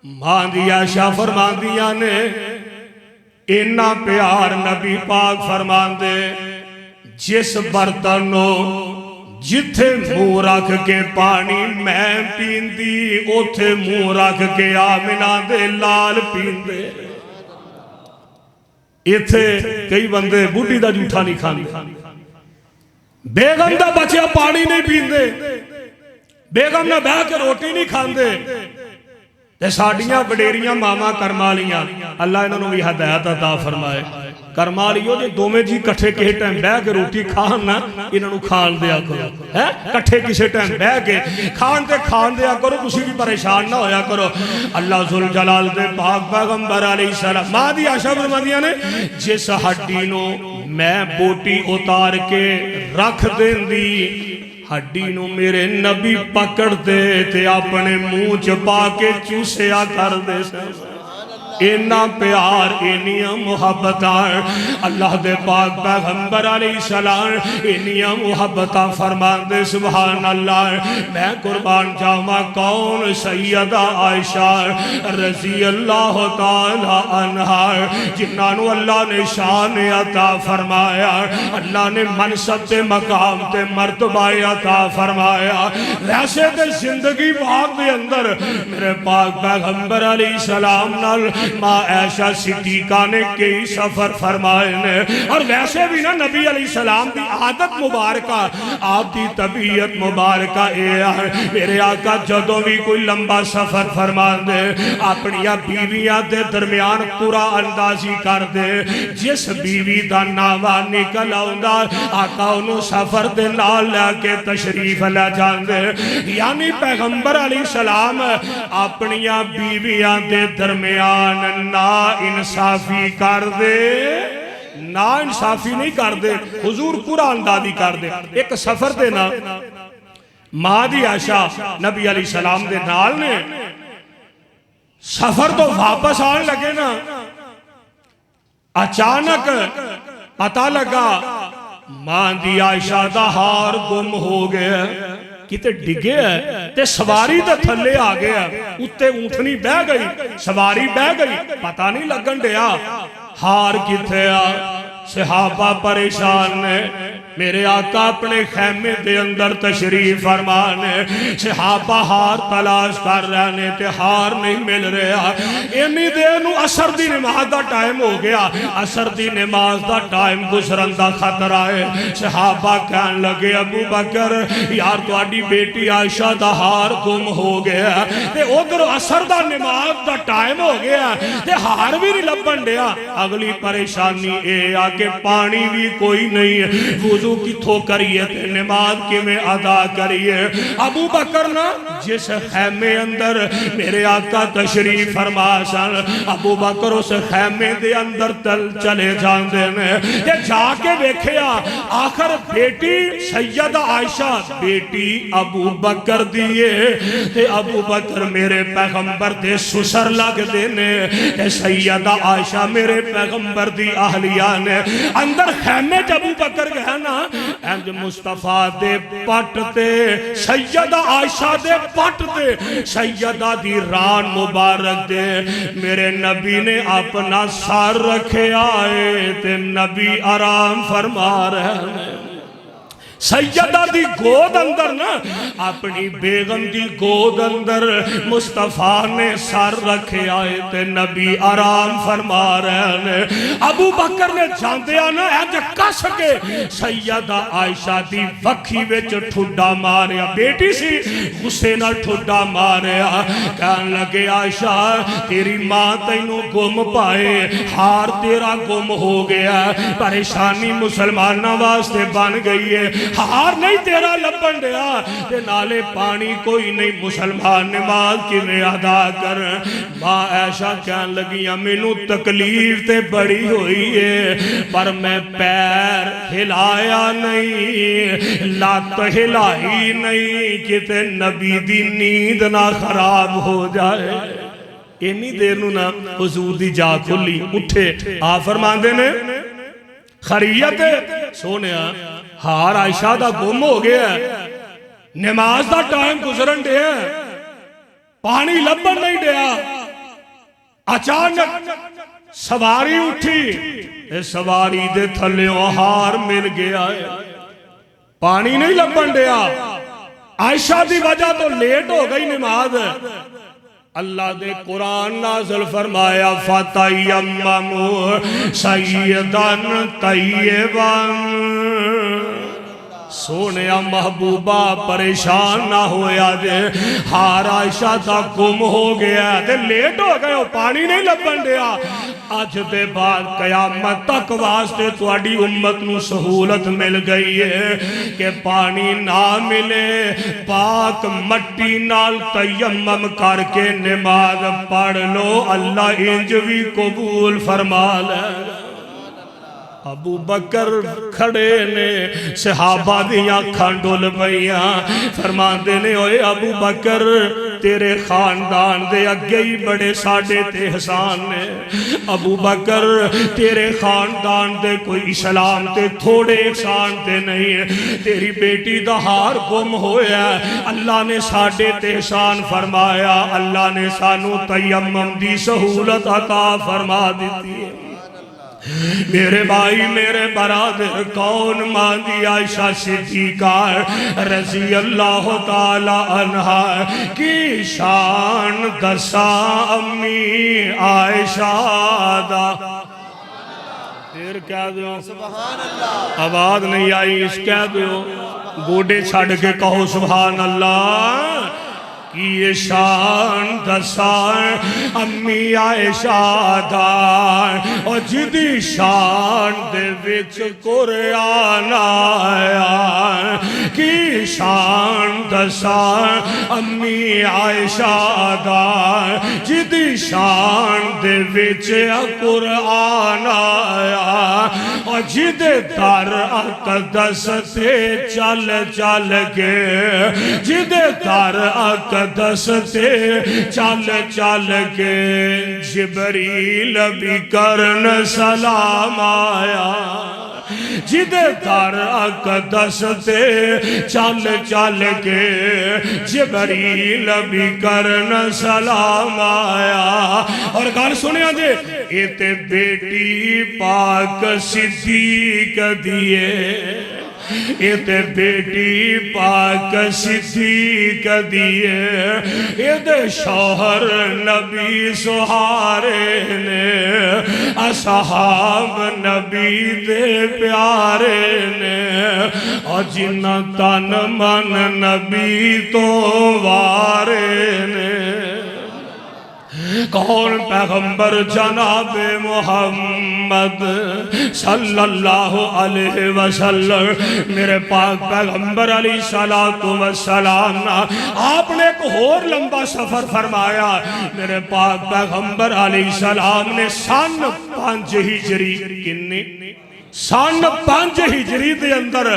ماں دی عائشہ فرمان دیا نے انہا پیار نبی پاک فرمان دے جس برتنوں جتھے منہ رکھ کے پانی میں پیندی اوتھے منہ رکھ کے آمنہ دے لال پیندے ایتھے کئی بندے بوٹی دا جھوٹا نہیں کھاندے بیگم دا بچیا پانی نہیں پیندے بیگم نہ بہ کے روٹی نہیں کھاندے تے ساڑیاں بڑیریاں ماما کرمالیاں اللہ انہوں نے بھی ہدایت عطا فرمائے کرمالیوں جے دو میں جی کٹھے کہے ٹائم بہ کے روٹی کھانا انہوں نے کھان دیا کرو کٹھے کسے ٹائم بہ کے کھان دیا کرو کسی بھی پریشان نہ ہویا کرو اللہ ذوالجلال دے پاک پیغمبر علیہ السلام ماں دی عائشہ فرماندیاں نے جس ہڈی نو میں بوٹی اتار کے رکھ دین دی ہڈی نو میرے نبی پکڑ دے تے اپنے منہ چپا کے چوسیا کر دے اینا پیار اینیاں محبتاں اللہ دے پاک پیغمبر علیہ السلام اینیاں محبتاں فرمان دے سبحان اللہ میں قربان جاواں کون سیدہ عائشہ رضی اللہ تعالی عنہا جنہاں اللہ نے شان عطا فرمایا اللہ نے منصب تے مقام تے مرتبہ عطا فرمایا ویسے تے زندگی پاک دے اندر میرے پاک پیغمبر علیہ السلام نال ماں عائشہ صدیقہ نے کئی سفر فرمائے نے اور ویسے بھی نا نبی علیہ السلام دی عادت مبارکہ آپ دی طبیعت مبارکہ اے ہے میرے آقا جدوں بھی کوئی لمبا سفر فرما دے اپنی بیویاں دے درمیان پورا اندازی کر دے جس بیوی دا ناوا نکل آؤندا آقا انہوں سفر دے نال لے کے تشریف لے جان دے یعنی پیغمبر علیہ السلام اپنی بیویاں دے درمیان نا انصافی کر دے نا انصافی نہیں کر دے حضور پورا اندازی کر دے ایک سفر دے نا ماں دی عائشہ نبی علیہ السلام دے نال نے سفر تو واپس آن لگے نا اچانک پتہ لگا ماں دی عائشہ دا ہار گم ہو گیا کتے ڈگے ہے تے سواری دا تھلے آ گیا اتے اونٹنی بہ گئی سواری بہ گئی پتہ نہیں لگن دیا ہار کتے آ صحابہ پریشان نے میرے آقا اپنے خیمے دے اندر تشریف فرمانے صحابہ ہار تلاش کر رہنے تے ہار نہیں مل رہا اینی دیر نو عصر دی نماز دا ٹائم ہو گیا عصر دی نماز دا ٹائم گزرن دا خطر آئے صحابہ کہن لگے ابو بکر یار تو آڈی بیٹی عائشہ دا ہار گم ہو گیا تے ادھر عصر دا نماز دا ٹائم ہو گیا تے ہار بھی نہیں لبن دیا اگلی پریشانی اے آکے پانی بھی کوئی نہیں ہے وضو کی تھو کریے تے نماز کی میں ادا کریے ابو بکر نا جس خیمے اندر میرے آقا تشریف فرما سن ابو بکر اس خیمے دے اندر چلے جان دینے کہ جا کے دیکھیا آخر بیٹی سیدہ عائشہ بیٹی ابو بکر دیئے تے ابو بکر میرے پیغمبر دے سسر لگ دینے کہ سیدہ عائشہ میرے پیغمبر دی اہلیہ نے اندر خیمے جب ابو بکر گیا نا اینج مصطفیٰ دے پٹ تے سیدہ عائشہ دے پٹ تے سیدہ دی ران مبارک دے میرے نبی نے اپنا سار رکھے آئے تے نبی آرام فرما رہے ہیں سیدہ دی گود اندر نا اپنی بیگم دی گود اندر مصطفیٰ نے سر رکھے آئے تے نبی آرام فرما رہے ہیں ابو بکر نے جاندیا نا اینج کس کے سیدہ عائشہ دی وکھی وچ ٹھڈا ماریا بیٹی سی غصے نہ ٹھڈا ماریا کہن لگے عائشہ تیری ماں تینوں گم پائے ہار تیرا گم ہو گیا پریشانی مسلمانہ واسطے بن گئی ہے ہار نہیں تیرا لبن دیا تے نالے پانی کوئی نہیں مسلمان نماز کی میں ادا کر ماں عائشہ کہن لگیاں مینوں تکلیف تے بڑی ہوئی ہے پر میں پیر ہلایا نہیں لات ہلائی نہیں کہ تے نبی دی نیند نہ خراب ہو جائے اینی دیر نو نا حضور دی جا کھلی اٹھے آپ فرمان دینے خریت سونیا ہار عائشہ دا گم ہو گیا نماز دا ٹائم گزرن دیا پانی لبن نہیں دیا اچانک سواری اٹھی سواری دے تھلیوں ہار مل گیا پانی نہیں لبن دیا عائشہ دی وجہ تو لیٹ ہو گئی نماز اللہ دے قرآن نازل فرمایا فَتَيَمَّمُوا سَيِّدًا طَيِّبًا سونیا محبوبہ پریشان نہ ہویا دے ہار عائشہ دا گم ہو گیا دے لیٹ ہو گئے پانی نہیں لبن دیا آج دے بعد قیامت تک واسطے تو اڈی امت نو سہولت مل گئی ہے کہ پانی نہ ملے پاک مٹی نال تیمم کر کے نماز پڑھ لو اللہ انج بھی قبول فرما لے ابو بکر کھڑے نے صحابہ دیاں اکھاں ڈول پئیاں فرماندے نے اوئے ابو بکر تیرے خاندان دے اگے ہی بڑے ساڈے تے احسان نے ابو بکر تیرے خاندان دے کوئی اسلام تے تھوڑے احسان تے نہیں تیری بیٹی دا ہار گم ہویا اللہ نے ساڈے تے احسان فرمایا اللہ نے سانو تیمم دی سہولت عطا فرما دیتی ہے میرے بھائی میرے برادر کون ماں دی عائشہ صدیقہ رضی اللہ تعالی عنہ کی شان دساں امی عائشہ دا پھر کہہ دو سبحان اللہ آواز نہیں آئی اس کہہ دو گوڑے چھڑ کے کہو سبحان اللہ کی یہ شان دسان امی عائشہ دار اور جدی شان دے وچ قرآن آیا کی شان دسان امی عائشہ دار جدی شان دے وچ قرآن آیا اور جدے در اقدس تے چل چل کے جدے در اقدس تے چل چل کے جبریل بھی کرن سلام آیا جدے در اقدس تے چل چل کے جبریل بھی کرن سلام آیا اور گھر سنیا جے اے تے بیٹی پاک صدیق دیئے اے تے بیٹی پاک صدیق دیئے اے دے شوہر نبی سہارے نے اصحاب نبی دے پیارے نے اور جنہ تن من نبی تو وارے نے کون پیغمبر جناب محمد صلی اللہ علیہ وسلم میرے پاک پیغمبر علیہ السلام آپ نے ایک اور لمبا سفر فرمایا میرے پاک پیغمبر علیہ السلام نے سن 5 ہجری کنی سن 5 ہجری دے اندر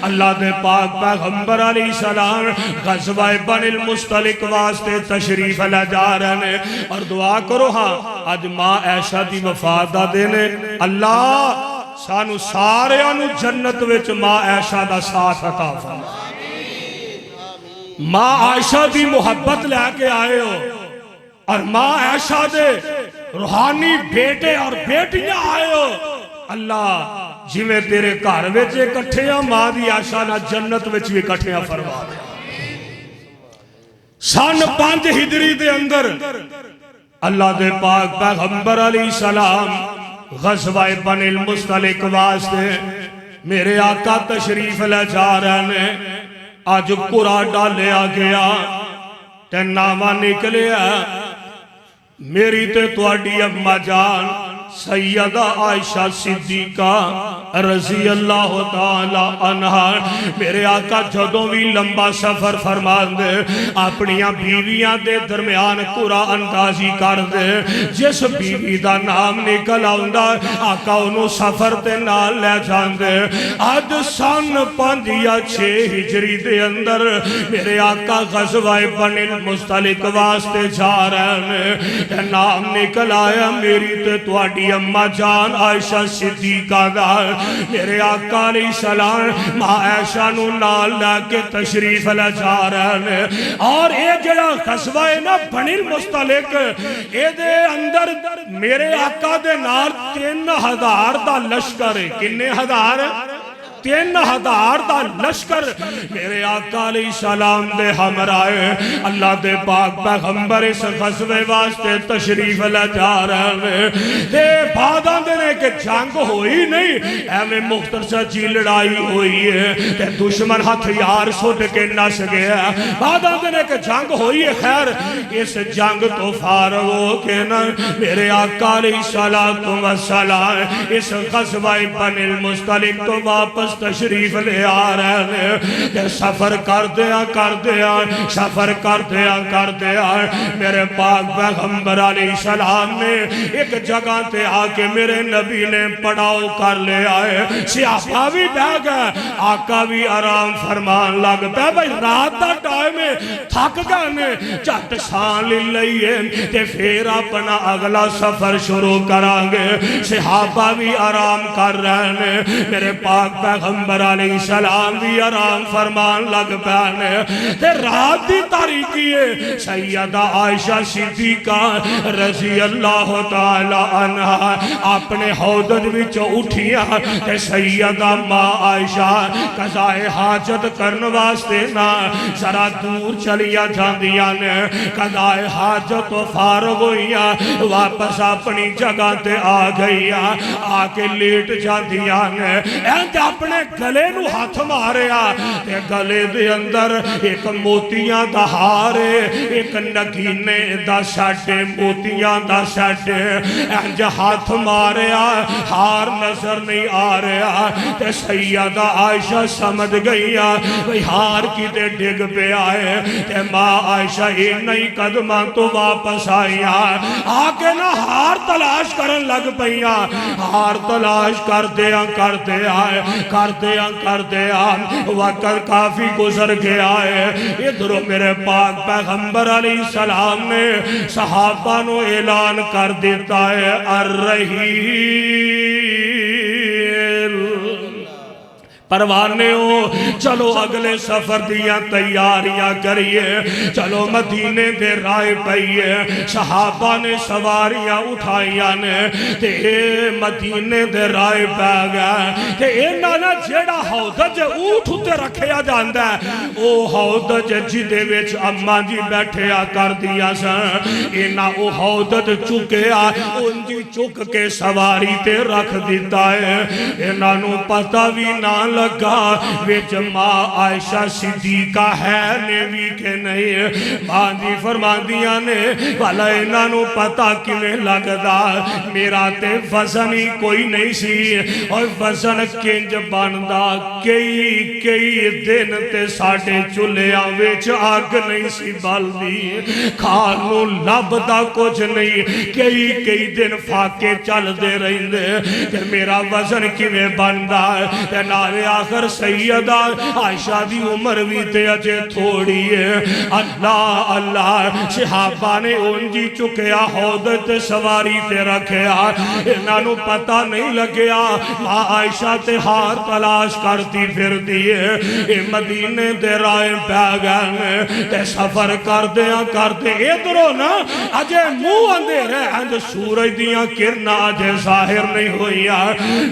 اللہ دے پاک پیغمبر علیہ السلام غزوہ بنی المصطلق واسطے تشریف لے جا رہے ہیں اور دعا کرو ہاں آج ماں عائشہ دی وفات دا دینے اللہ سانو سارے انو جنت وچ ماں عائشہ دا ساتھ عطا فرمائے ماں عائشہ دی محبت لے کے آئے ہو اور ماں عائشہ دے روحانی بیٹے اور بیٹیاں آئے ہو اللہ جی میں تیرے گھر وچ اکٹھیاں ماں دی عائشہ نہ جنت وچ بھی اکٹھیاں فرما دے سن 5 ہجری دے اندر اللہ دے پاک پیغمبر علیہ السلام غزوہ بنی المصطلق واسطے میرے آقا تشریف لے جا رہے ہیں آج قرآن ڈالیا گیا تے نامہ نکلیا میری تے تواڈی اماں جان سیدہ عائشہ صدیقہ رضی اللہ تعالی عنہ میرے آقا جدوں بھی لمبا سفر فرما دے اپنیاں بیویاں دے درمیان قرآن اندازی کر دے جس بیوی دا نام نکل آؤندا آقا انہوں سفر تے نال لے جان دے آج سن 5 یا 6 ہجری دے اندر میرے آقا غزوہ بنی المصطلق واسطے جا رہے ہیں نام نکل آیا میری تے تواڈی اماں جان عائشہ صدیقہ دار میرے آقا علیہ السلام ماں عائشہ نو نال لے کے تشریف لے جا رہے ہیں اور اے جڑا غزوہ ہے نا بنی المصطلق اے دے اندر میرے آقا دے نال 3000 دا لشکر ہے کنے ہزار 3000 دا لشکر میرے آقا علیہ السلام دے ہمراہ اللہ دے پاک پیغمبر اس غزوے واسطے تشریف لے جا رہے ہیں تے بعد آندھنے کہ جنگ ہوئی نہیں ایویں مختصر جی لڑائی ہوئی ہے تے دشمن ہتھیار سٹ کے نس گیا بعد آندھنے کہ جنگ ہوئی ہے خیر اس جنگ تو فارغ ہو کے نا میرے آقا علیہ السلام اس غزوہ بنی المصطلق تو واپس تشریف لے آ رہے ہیں سفر کر دیا سفر کر دیا میرے پاک پیغمبر علیہ السلام نے ایک جگہ تے آ کے میرے نبی نے پڑاؤ کر لے آئے صحابہ بھی بہ گئے آقا بھی آرام فرمان لگ پہ بھائی رات دا ٹائم ہے تھک گانے چٹ سان لے لئیے تے پھر اپنا اگلا سفر شروع کرانگے صحابہ بھی آرام کر رہے ہیں میرے پاک پیغمبر علیہ السلام بھی آرام فرمان لگ پہنے تے رات دی تاریکی ہے سیدہ عائشہ صدیقہ رضی اللہ تعالی عنہ اپنے حوض وچ اٹھیا تے سیدہ ماں عائشہ قضاء حاجت کرن واسطے نہ ذرا دور چلیا جاندیاں نے قضاء حاجت فارغ ہوئیا واپس اپنی جگہ تے آ گئیا آ کے لیٹ جاندیاں نے اینج اپنے گلے نو ہاتھ ماریا تے گلے دے اندر ایک موتیاں دا ہارے ایک نگینے دا ساٹے موتیاں دا ساٹے اینج ہاتھ ماریا ہار نظر نہیں آ رہا تے سیدہ عائشہ سمجھ گئیا وہی ہار کی دے ڈگ پہ آئے تے ماں عائشہ ہی نہیں قدمہ تو واپس آئیا آکے نہ ہار تلاش کرن لگ پئیا ہار تلاش کر دیا وقت کافی گزر گیا ہے ادھر میرے پاک پیغمبر علیہ السلام نے صحابہ نو اعلان کر دیتا ہے الرحیل پروانے ہو چلو اگلے سفر دیا تیاریاں کریے چلو مدینے دے رائے پئیے صحابہ نے سواریاں اٹھائیاں نے تے مدینے دے رائے پہ گیا تے اینا نا جیڑا حوضج اوٹھ ہوتے رکھیا جاندہ ہے او حوضج جدے ویچ اماں جی بیٹھیا کر دیا سن اینا او حوضج چکیا ان جی چک کے سواری تے رکھ دیتا ہے اینا نو پتہ بھی نہ لگا ویچ ماں عائشہ صدیقہ ہے نیوی کے نہیں ماں جی فرمان دیا نے والا انہوں پتا کیویں لگدا میرا تے وزن ہی کوئی نہیں سی اور وزن کنج باندا کئی دن تے ساڑھے چلیاں ویچ آگ نہیں سی بال دی کھانوں لبدا کچھ نہیں کئی دن فاکے چل دے رہی دے کہ میرا وزن کیویں باندا تے نارے آخر سیدہ عائشہ دی عمر بھی تے اجے تھوڑی ہے اللہ صحابہ نے انجی چکیا حوضت سواری تے رکھیا انہوں پتہ نہیں لگیا ماں عائشہ تے ہار تلاش کرتی پھر دیئے مدینے دے رائے پہ گئے تے سفر کر دیا ادھروں نا اجے منہ اندھیرے اند سورج دیاں کرنا اجے ظاہر نہیں ہویا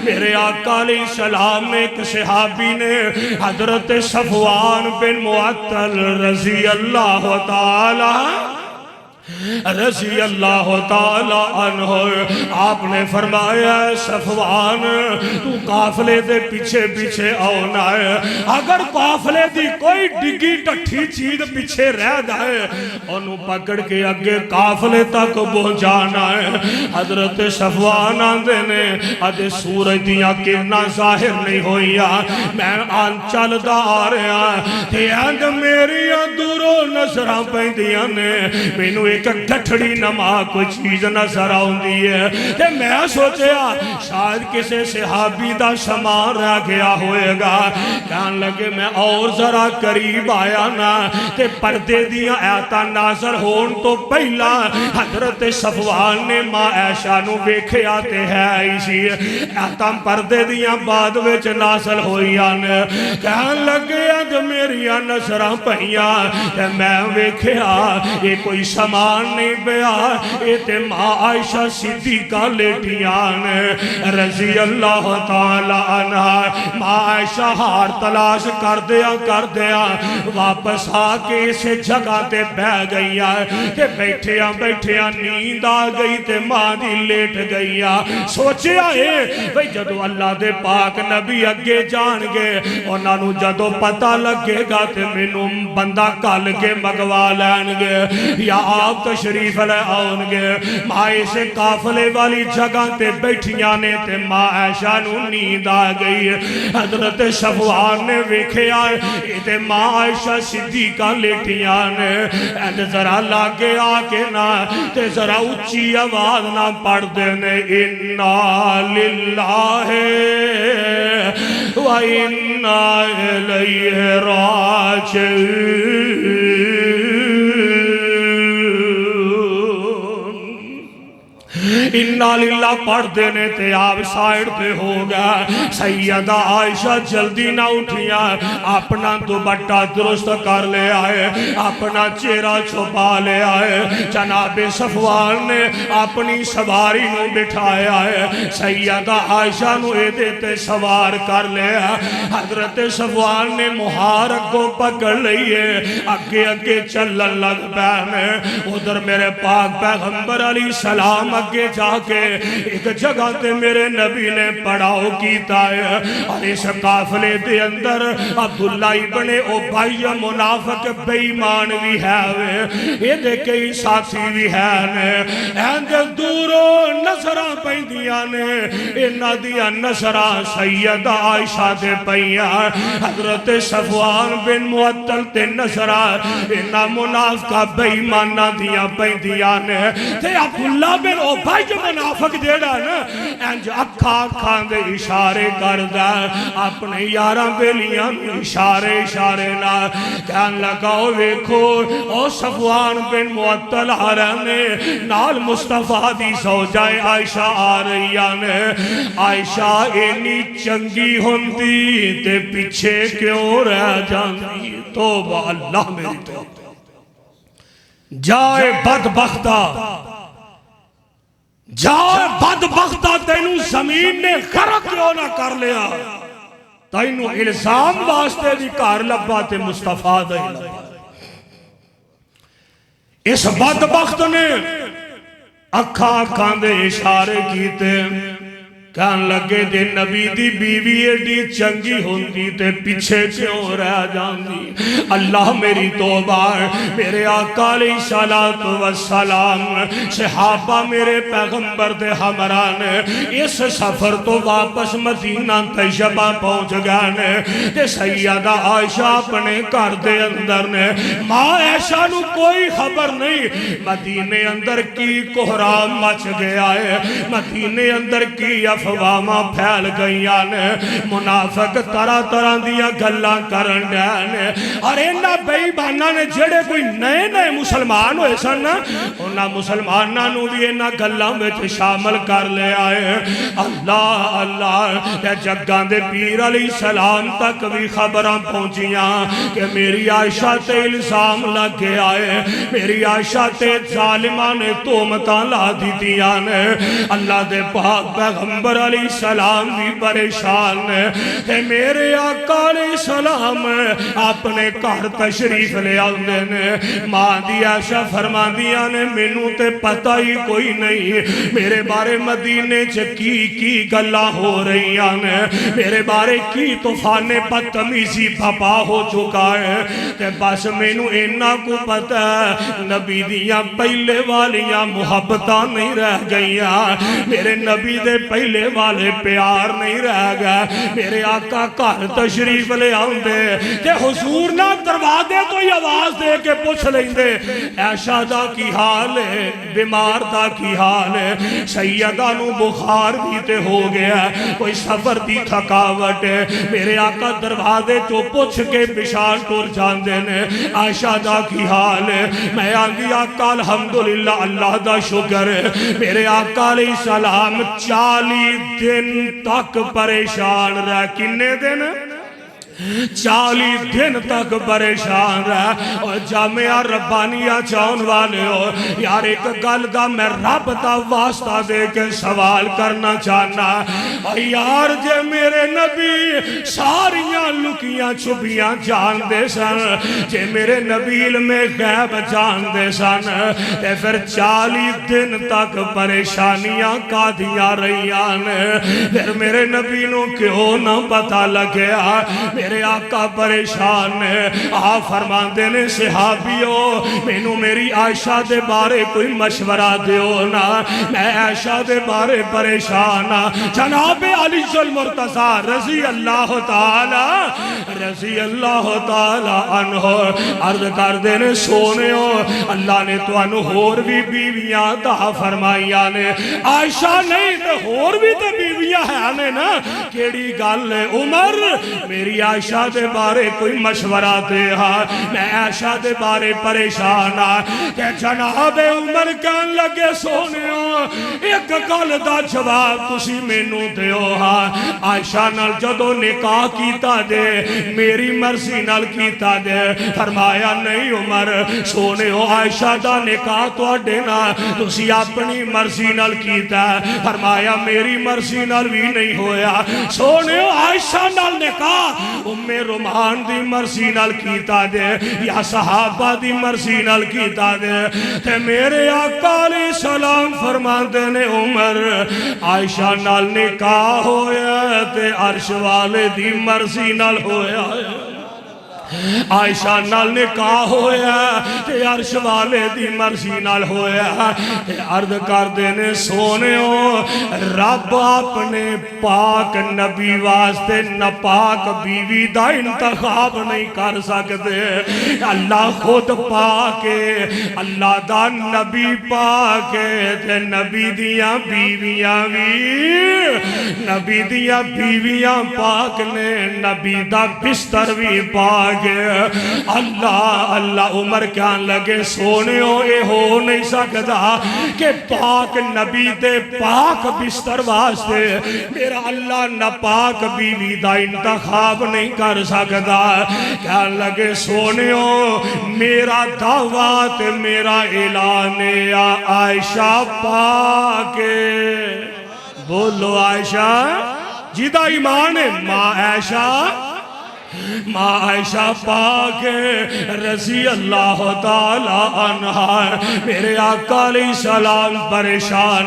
میرے آقا علیہ السلام نے ایک صحابی نے حضرت صفوان بن معطل رضی اللہ تعالی عنہ آپ نے فرمایا صفوان تو قافلے دے پیچھے آنا ہے اگر قافلے دی کوئی ڈگی ٹٹھی چیز پیچھے رہ جائے انہوں پکڑ کے اگے قافلے تک پہنچانا ہے حضرت صفوان آندے نے ادھے سورج دیا کرنا ظاہر نہیں ہویا میں آن چل دا آ رہا تے اند میری دوروں نظرہ پہندیاں نے مینو ایک گھٹڑی نما کوئی چیز نظر آؤندی ہے تے میں سوچیا شاید کسے صحابی دا سامان رہ گیا ہوئے گا کہن لگے میں اور ذرا قریب آیا نا تے پردے دیاں آیتاں نازل ہون تو پہلا حضرت صفوان نے ماں عائشہ نو ویکھے آتے ہیں اسی آیتاں پردے دیاں بعد وچ نازل ہوئیاں نے کہن لگے اج میریاں نظراں پہیاں تے میں ویکھے یہ کوئی سامان نہیں پیا یہ تے ماں عائشہ صدیقہ لیٹیان رضی اللہ تعالی عنہ ماں عائشہ ہار تلاش کر دیا واپس آ کے اسے جگہ تے بہ گئی تے بیٹھیا نیند آ گئی تے ماں دی لیٹ گئی سوچیا ہے بھئی جدو اللہ دے پاک نبی اگے جان گے انہاں نو جدو پتہ لگے گا تے مینوں بندہ کل کے مگوا لین گے یا آپ تشریف لے آؤن گے مائے سے قافلے والی جگہ تے بیٹھیاں نے تے ماں عائشہ نو نیند آ گئی حضرت صفوان نے ویکھے آئے تے ماں عائشہ صدیقہ لیٹیاں نے اینڈ ذرا لاگے آکے نا تے ذرا اچھی آواز نہ پڑھ دینے اِنَّا لِلَّهِ وَإِنَّا إِلَيْهِ راجعون اِنَّا لِلَّهِ پڑھ دینے تے آپ سائڈ پہ ہو گیا سیدہ عائشہ جلدی نہ اٹھیا اپنا دوپٹہ درست کر لے آئے اپنا چہرہ چھپا لے آئے جناب صفوان نے اپنی سواری نو بٹھایا ہے سیدہ عائشہ نو دیتے سوار کر لے حضرت صفوان نے مہارک کو پکڑ لئیے اگے اگے چلن لگ پہنے ادھر میرے پاک پیغمبر علیہ السلام اگے جا کے ایک جگہ تے میرے نبی نے پڑاؤ کیتا ہے اور اس قافلے دے اندر عبداللہ ابن ابی منافق بے ایمان بھی ہے یہ دیکھے ہی ساتھی بھی ہے اینج دوروں نظرہ پہندیاں نے انہا دیا نظرہ سیدہ عائشہ دے پہیاں حضرت صفوان بن معطل تے نظرہ انہا منافقہ بے ایمانہ دیا پہندیاں نے تے عبداللہ بن ابی جو منافق دیڑا نا انج اکھاں دے اشارے کردہ اپنے یاراں بیلیاں اشارے نا کہن لگاؤ ویکھو او صفوان بن معطل آ رہنے نال مصطفیٰ دی زوجہ عائشہ آ رہیاں نے عائشہ اینی چنگی ہوندی تے پیچھے کیوں رہ جاندی توبہ اللہ میری توبہ جائے بدبختہ جائے بدبختہ تینوں زمین نے غرق کیوں نہ کر لیا تینوں الزام واسطے بھی کار لبا تے مصطفیٰ دے لبا اس بدبخت نے اکھاں دے اشارے کیتے کہن لگے دے نبی دی بیوی ایڈی چنگی ہوندی تے پیچھے کیوں رہ جاندی اللہ میری توبہ میرے آقا علیہ السلام صحابہ میرے پیغمبر دے ہمراہ نے اس سفر تو واپس مدینہ طیبہ پہنچ گئے تے سیدہ عائشہ اپنے گھر دے اندر نے ماں عائشہ نو کوئی خبر نہیں مدینے اندر کی کوہرام مچ گیا ہے مدینے اندر کی افواہاں پھیل گئیاں نے منافق طرح طرح دیا گلاں کرن ڈے اور انہاں بے ایماناں نے جڑے کوئی نئے مسلمان ہوئے سن انہاں مسلماناں نو بھی انہاں گلاں وچ شامل کر لے آئے اللہ اللہ تے جگاں دے پیر علیہ السلام تک بھی خبراں پہنچیاں کہ میری عائشہ تے الزام لگ کے آئے میری عائشہ تے ظالماں نے تہمتاں لا دتیاں نے اللہ دے پاک پیغمبر علیہ السلام بھی پریشان ہے میرے آقا علیہ السلام اپنے گھر تشریف لے آندے نے ماں دی عائشہ فرما دیا نے مینوں تے پتہ ہی کوئی نہیں میرے بارے مدینے چ کی گلاں ہو رہیاں نے میرے بارے کی طوفان بدتمیزی بھپا ہو چکا ہے تے بس مینوں اینا کو پتہ ہے نبی دیاں پہلے والیاں محبتاں نہیں رہ گئیاں میرے نبی دے پہلے والے پیار نہیں رہ گئے میرے آقا گھر تشریف لے آندے کہ حضور نہ دروازے تو ہی آواز دے کے پوچھ لیندے عائشہ دا کی حال ہے بیمار دا کی حال ہے سیدہ نو بخار بھی تے ہو گیا کوئی سفر دی تھکاوٹ ہے میرے آقا دروازے تو پوچھ کے پشان ٹور جاندے نے عائشہ دا کی حال ہے میں آندھی آقا الحمدللہ اللہ دا شکر ہے میرے آقا علیہ السلام 40 دن تک پریشان رہ کنے دن 40 دن تک پریشان رہا اور جامعہ ربانیہ چاہن والے ہو یار ایک گل دا میں رب دا واسطہ دے کے سوال کرنا چاہنا اور یار جے میرے نبی ساریاں لکیاں چھپیاں جان دے سن جے میرے نبی علم غیب جان دے سن تے پھر 40 دن تک پریشانیاں کا دیا رہیاں پھر میرے نبی نو کیوں نہ پتا لگیا میرے آقا پریشان نے آپ فرماندے نے صحابیو مینوں میری عائشہ دے بارے کوئی مشورہ دیو نا میں عائشہ دے بارے پریشان جناب علی المرتضی رضی اللہ تعالی عنہ عرض کر دینے سونے ہو اللہ نے تو انہوں ہور بھی بیویاں عطا فرمائیاں نے عائشہ نہیں تو ہور بھی تو بیویاں ہیں نا کیڑی گل ہے عمر میری عائشہ دے بارے کوئی مشورہ دے میں عائشہ دے بارے پریشان کہ جناب عمر کہن لگے سونے ہو ایک گل دا جواب تسی مینوں دیو عائشہ نال جدو نکاح کیتا دے میری مرضی نال کیتا دے فرمایا نہیں عمر سونے ہو عائشہ دا نکاح تو اڈینا تسی اپنی مرضی نال کیتا فرمایا میری مرضی نال بھی نہیں ہویا سونے ہو عائشہ نال نکاح رومان دی مرضی نال کیتا دے یا صحابہ دی مرضی نال کیتا دے تے میرے آقا علیہ السلام فرماندے نے عمر عائشہ نال نکاح ہویا تے عرش والے دی مرضی نال ہویا عائشہ نال نکاح ہویا تے عرش والے دی مرضی نال ہویا تے عرض کر دینے سونے ہو رب اپنے پاک نبی واسطے نپاک بیوی دا انتخاب نہیں کر سکتے اللہ خود پاکے اللہ دا نبی پاکے تے نبی دیاں بیویاں بھی نبی دیاں بیویاں پاک نے نبی دا بستر بھی پاک اللہ اللہ عمر کہاں لگے سونے ہو اے ہو نہیں سکتا کہ پاک نبی دے پاک بستر واسطے میرا اللہ نپاک بیوی دا انتخاب نہیں کر سکتا کہاں لگے سونے ہو میرا دعوات میرا اعلان یا عائشہ پاک بولو عائشہ جیدہ ایمان ہے ماں عائشہ ماں عائشہ پاک رضی اللہ تعالی عنہ میرے آقا علیہ السلام پریشان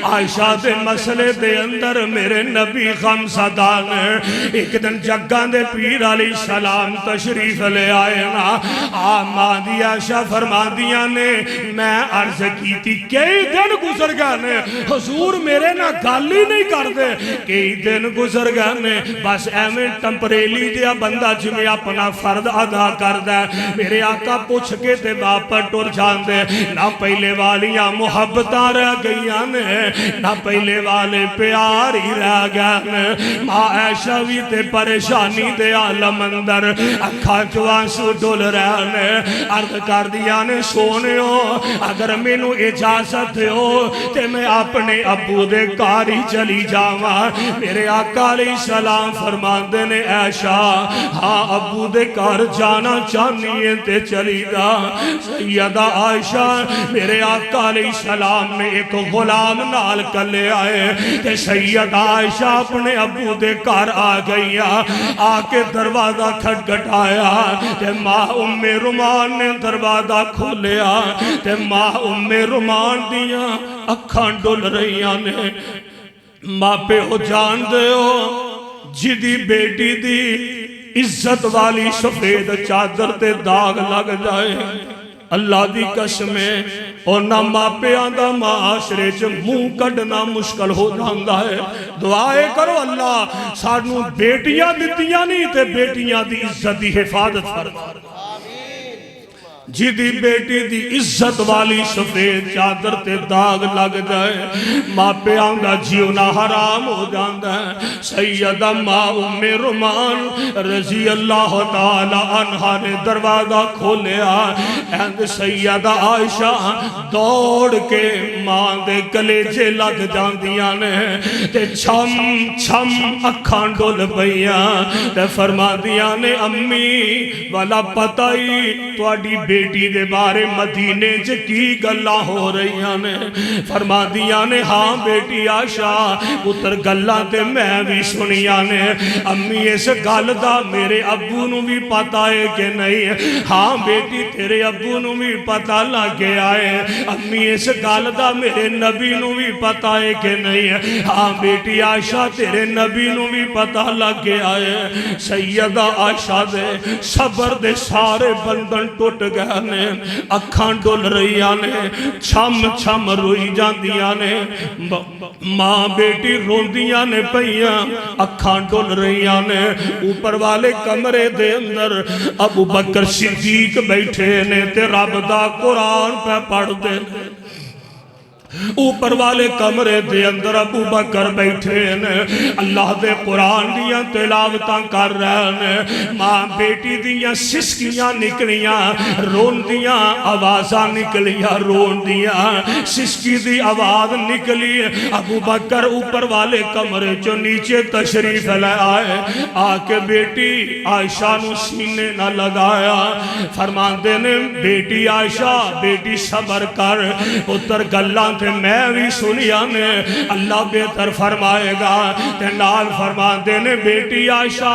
عائشہ دے مسئلے دے اندر میرے نبی خمسدان ایک دن جگان دے پیر علیہ السلام تشریف لے آئے نا ماں دی عائشہ فرما دیا نے میں عرض کی تھی کئی دن گزر گئے حضور میرے نا گالی نہیں کر دے کئی دن گزر گئے بس ایمیں ٹمپریلی دیا بندہ جمیں اپنا فرد ادا کر دے میرے آقا پوچھ کے تے باپا ٹور جان دے نہ پہلے والیاں محبتاں رہ گئیاں نے نہ پہلے والے پیار ہی رہ گئے ماں عائشہ بھی تے پریشانی دے عالم اندر اکھا چوانسو ڈول رہنے عرض کر دیا نے سونے ہو اگر میں نو اجازت ہو تے میں اپنے ابو دے کاری چلی جاواں میرے آقا علیہ السلام فرمان دے نے عائشہ ہاں ابو دے کار جانا چاہنی ہے تے چلی گا سیدہ عائشہ میرے آقا علیہ السلام نے ایک غلام نال کلے آئے تے سیدہ عائشہ اپنے ابو دے کار آ گئی آ کے دروازہ کھٹکھٹایا تے ماں رومان نے دروازہ کھولیا تے ماں رومان دیاں اکھاں ڈول رہیاں نے ماں پہ ہو جان دے ہو جدی بیٹی دی عزت والی سفید چادر تے داغ لگ جائے اللہ دی قسمیں اور نہ ماپیاں دا معاشرے چ منہ کڈنا مشکل ہو جاندا ہے دعائے کرو اللہ سانوں بیٹیاں دتیاں نہیں تے بیٹیاں دی عزت دی حفاظت فرما جدی بیٹی دی عزت والی سفید چادر تے داغ لگ جائے ماں پہ آنگا جیونا حرام ہو جاندہ ہے سیدہ ماں رومان رضی اللہ تعالی عنہ نے دروازہ کھولیا اند سیدہ عائشہ دوڑ کے ماں دے کلیجے لگ جاندیاں نے تے چھم چھم اکھاں ڈول پئیاں تے فرما دیاں نے امی والا پتہ ہی تواڈی بیٹی دے بارے مدینے کی گلاں ہو رہی نے فرما دیا نے ہاں بیٹی عائشہ پتر گلاں تے میں بھی سنیا نے امی اس گل دا میرے ابو نو بھی پتا ہے کہ نہیں ہاں بیٹی تیرے ابو نو بھی پتا لگ گیا ہے امی اس گل دا میرے نبی نو بھی پتا ہے کہ نہیں ہاں بیٹی عائشہ تیرے نبی نو بھی پتا لگ گیا ہے سیدہ عائشہ دے صبر دے سارے بندن ٹوٹ گئے نے اکھاں ڈول رہی نے چھم چھم روئی جاندیاں نے ماں بیٹی روندیاں نے پئیاں اکھاں ڈول رہی نے اوپر والے کمرے دے اندر ابو بکر صدیق بیٹھے نے تے رب دا قرآن پہ پڑھ دے اوپر والے کمرے دے اندر ابو بکر بیٹھے نے اللہ دے قرآن دیاں تلاوتاں کر رہے نے ماں بیٹی دیاں سسکیاں نکلیاں رون دیاں آوازاں نکلیاں رون دیاں سسکی دی آواز نکلی ابو بکر اوپر والے کمرے جو نیچے تشریف لے آئے آکے بیٹی عائشہ نو سینے نہ لگایا فرماندے نے بیٹی عائشہ بیٹی صبر کر پتر گلاں تے میں بھی سنیا نے اللہ بہتر فرمائے گا تے نال فرما دے نے بیٹی عائشہ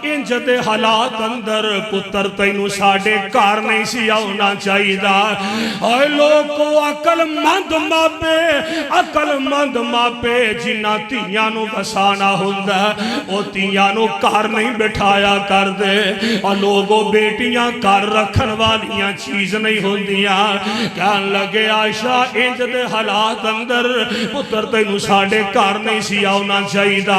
انج دے حالات اندر پتر تینو ساڑے کار نہیں سی آنا چاہی دا اے لوگو عقل مند ماپے جنہ تیانو بسانا ہوندہ او تیانو کار نہیں بٹھایا کر دے اور لوگو بیٹیاں کار رکھن والیاں چیز نہیں ہوندیاں کہن لگے عائشہ انج دے حالات اندر پتر تینو ساڑے کار نہیں سی آنا چاہی دا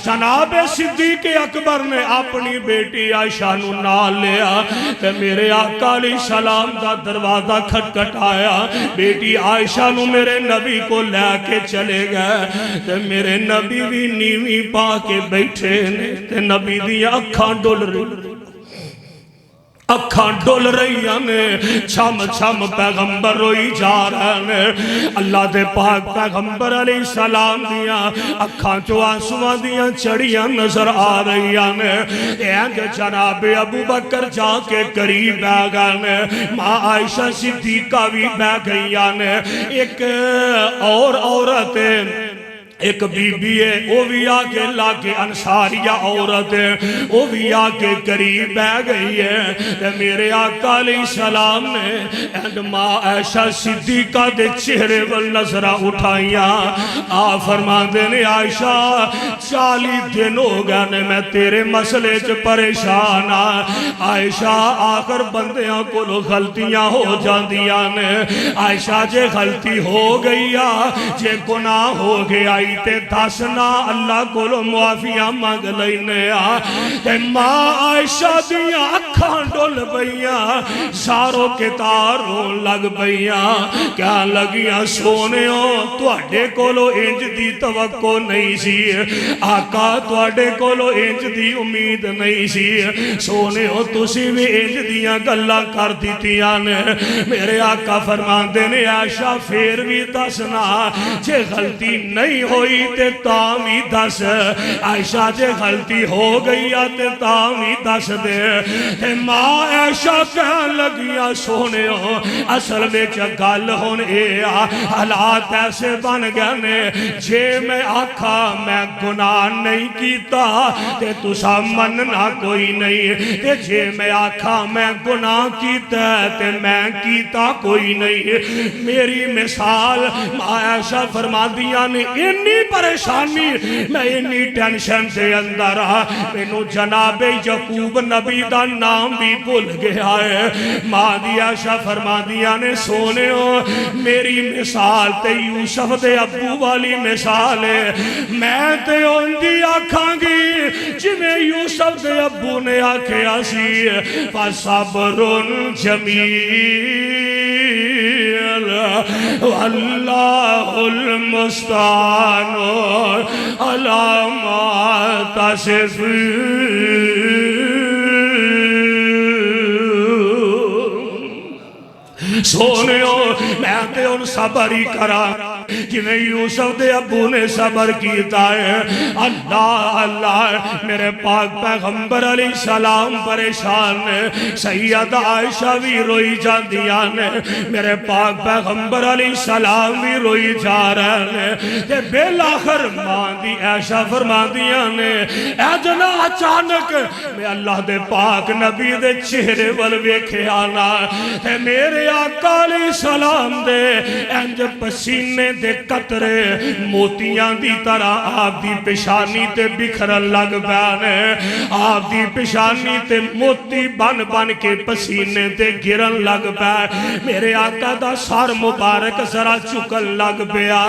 جناب صدیق اکبر نے اپنی بیٹی عائشہ نو نال لیا تے میرے آقا علیہ السلام دا دروازہ کھٹکھٹایا بیٹی عائشہ نو میرے نبی کو لے کے چلے گئے تے میرے نبی بھی نیویں پا کے بیٹھے نے تے نبی دی اکھاں ڈول رہی اکھاں ڈول رہی نے چھم چھم پیغمبر روئی جا رہے نے اللہ دے پاک پیغمبر علیہ السلام دیاں اکھاں چو آنسواں دیاں چڑیاں نظر آ رہی نے اینج جناب ابو بکر جا کے قریب آ گئے نے ماں عائشہ صدیقہ بھی بہ گئی نے ایک اور عورت ایک بی بی ہے وہ بھی آکے لاکے انصاریہ عورت ہے وہ بھی آکے قریب بہ گئی ہے میرے آقا علیہ السلام نے اینڈ ماں عائشہ صدیقہ دے چہرے والنظرہ اٹھائیاں فرما دینے عائشہ 40 دن ہو گئے میں تیرے مسئلے چ پریشان عائشہ آخر بندیاں کو لو غلطیاں ہو جاندیاں نے عائشہ جے غلطی ہو گئی جے گناہ ہو گیا تے دسنا اللہ کو لو معافیاں مانگ لینے تے ماں عائشہ دیاں اکھاں ڈول بھئیاں ساروں کے تاروں لگ بھئیاں کیا لگیاں سونے ہو تو اڈے کو لو انج دی توقع نہیں سی آقا تو اڈے کو لو انج دی امید نہیں سی سونے ہو تسی بھی انج دیاں گلہ کر دیتیاں نے میرے آقا فرمان دینے عائشہ پھر بھی دسنا جے غلطی نہیں ہوئی تے تامی دس عائشہ جے غلطی ہو گئی تے تامی دس دے ماں عائشہ کہن لگیا سونے ہو اصل بچ گل ہون اے حالات ایسے بن گئے جے میں آکھا میں گناہ نہیں کیتا تے تسا مننا کوئی نہیں تے جے میں آکھا میں گناہ کیتا تے میں کیتا کوئی نہیں میری مثال ماں عائشہ فرما دیا نے انی پریشانی میں انی ٹینشن دے اندر مینو جناب یعقوب نبی دا نام بھی بھول گیا ہے ماں دی عائشہ فرما دیا نے سونے ہو میری مثال تے یوسف دے ابو والی مثال ہے میں تے ان دی آکھاں گی جی میں یوسف دے ابو نے آکھیا سی فَصَبْرٌ جَمِيلٌ وَاللَّهُ الْمُسْتَعَانُ عَلَى مَا تَصِفُونَ سونے ہو میں تے ان صبر ہی کرا جنہیں یوسف دے ابو نے صبر کیتا ہے. اللہ اللہ میرے پاک پیغمبر علیہ السلام پریشان نے, سیدہ عائشہ بھی روئی جاندیاں نے, میرے پاک پیغمبر علیہ السلام بھی روئی جا رہے نے. تے بالآخر ماں دی عائشہ فرما دیاں نے اے جنا اچانک میں اللہ دے پاک نبی دے چہرے ول ویکھے آنا تے میرے آقا علیہ السلام دے انج پسینے دے قطرے موتیاں دی طرح آپ دی پیشانی تے بکھرن لگ پیانے. آپ دی پیشانی تے موتی بن بن کے پسینے تے گرن لگ پیا. میرے آقا دا سر مبارک ذرا چکن لگ پیا.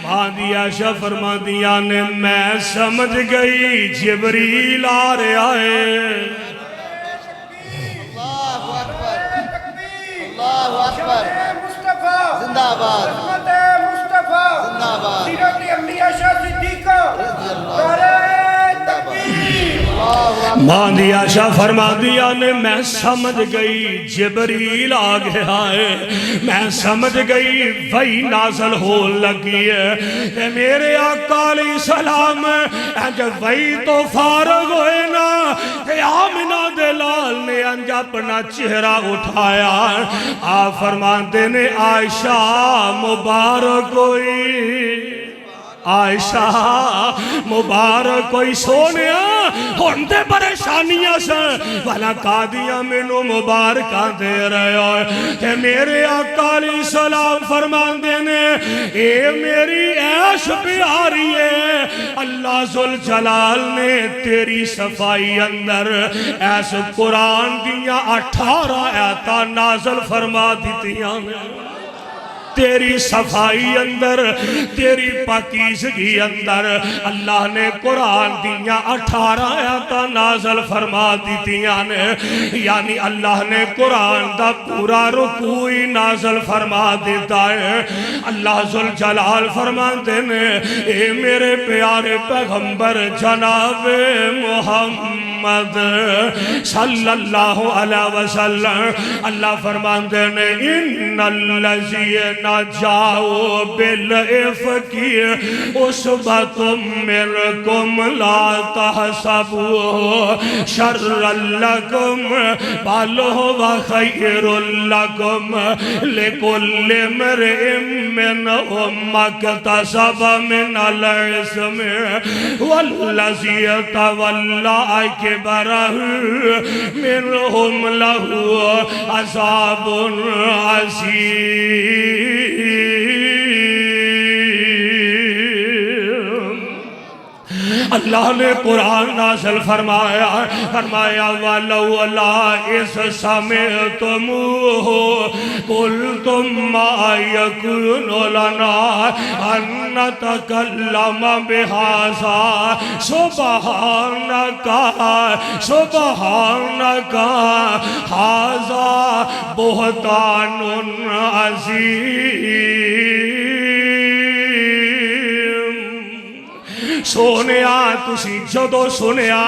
ماں دی عائشہ فرما دیا نے میں سمجھ گئی جبریل آ رہا ہے. اللہ اکبر زندہ آباد زندہ آباد سیرت انبیاء شاہ صدیقہ ماں دی عائشہ فرما دیا نے میں سمجھ گئی جبریل آ گیا ہے. میں سمجھ گئی وحی نازل ہو لگی ہے. کہ میرے آقا علیہ السلام جب وحی تو فارغ ہوئے نا کہ آمنہ دلال نے انج اپنا چہرہ اٹھایا. آپ فرماتے نے عائشہ مبارک ہوئی, عائشہ مبارک کوئی سونیا ہوندے پریشانیاں سے والا قادیاں منو مبارکہ دے رہے ہو. کہ میرے آقا علیہ السلام فرمان دینے اے میری عیش پیاری ہے. اللہ ذوالجلال نے تیری صفائی اندر ایس قرآن دیا 18 آیاتاں نازل فرما دیتیاں تیری صفائی اندر تیری پاکیزگی اندر اللہ نے قرآن دیا 18 آیاتاں نازل فرما دیتیاں نے. یعنی اللہ نے قرآن دا پورا رکوعی نازل فرما دیتا ہے. اللہ ذوالجلال فرما دینے اے میرے پیارے پیغمبر جناب محمد صلی اللہ علیہ وسلم اللہ فرمان دینے ان اللذین جاؤ بالعفکی عصبتم منکم لا تحسبوه شرا لکم بل هو خیر لکم لکل امرئ منهم ما اکتسب من الاسم والذی تولى کبرہ منهم له عذاب عظیم. اللہ نے قرآن نازل فرمایا وَلَوْ لَا إِذْ سَمِعْتُمُوهُ قُلْتُمْ مَا يَكُونُ لَنَا أَن نَّتَكَلَّمَ بِهَذَا سُبْحَانَكَ هَذَا بُهْتَانٌ عَظِيمٌ. سونیا تسی جدو سنیا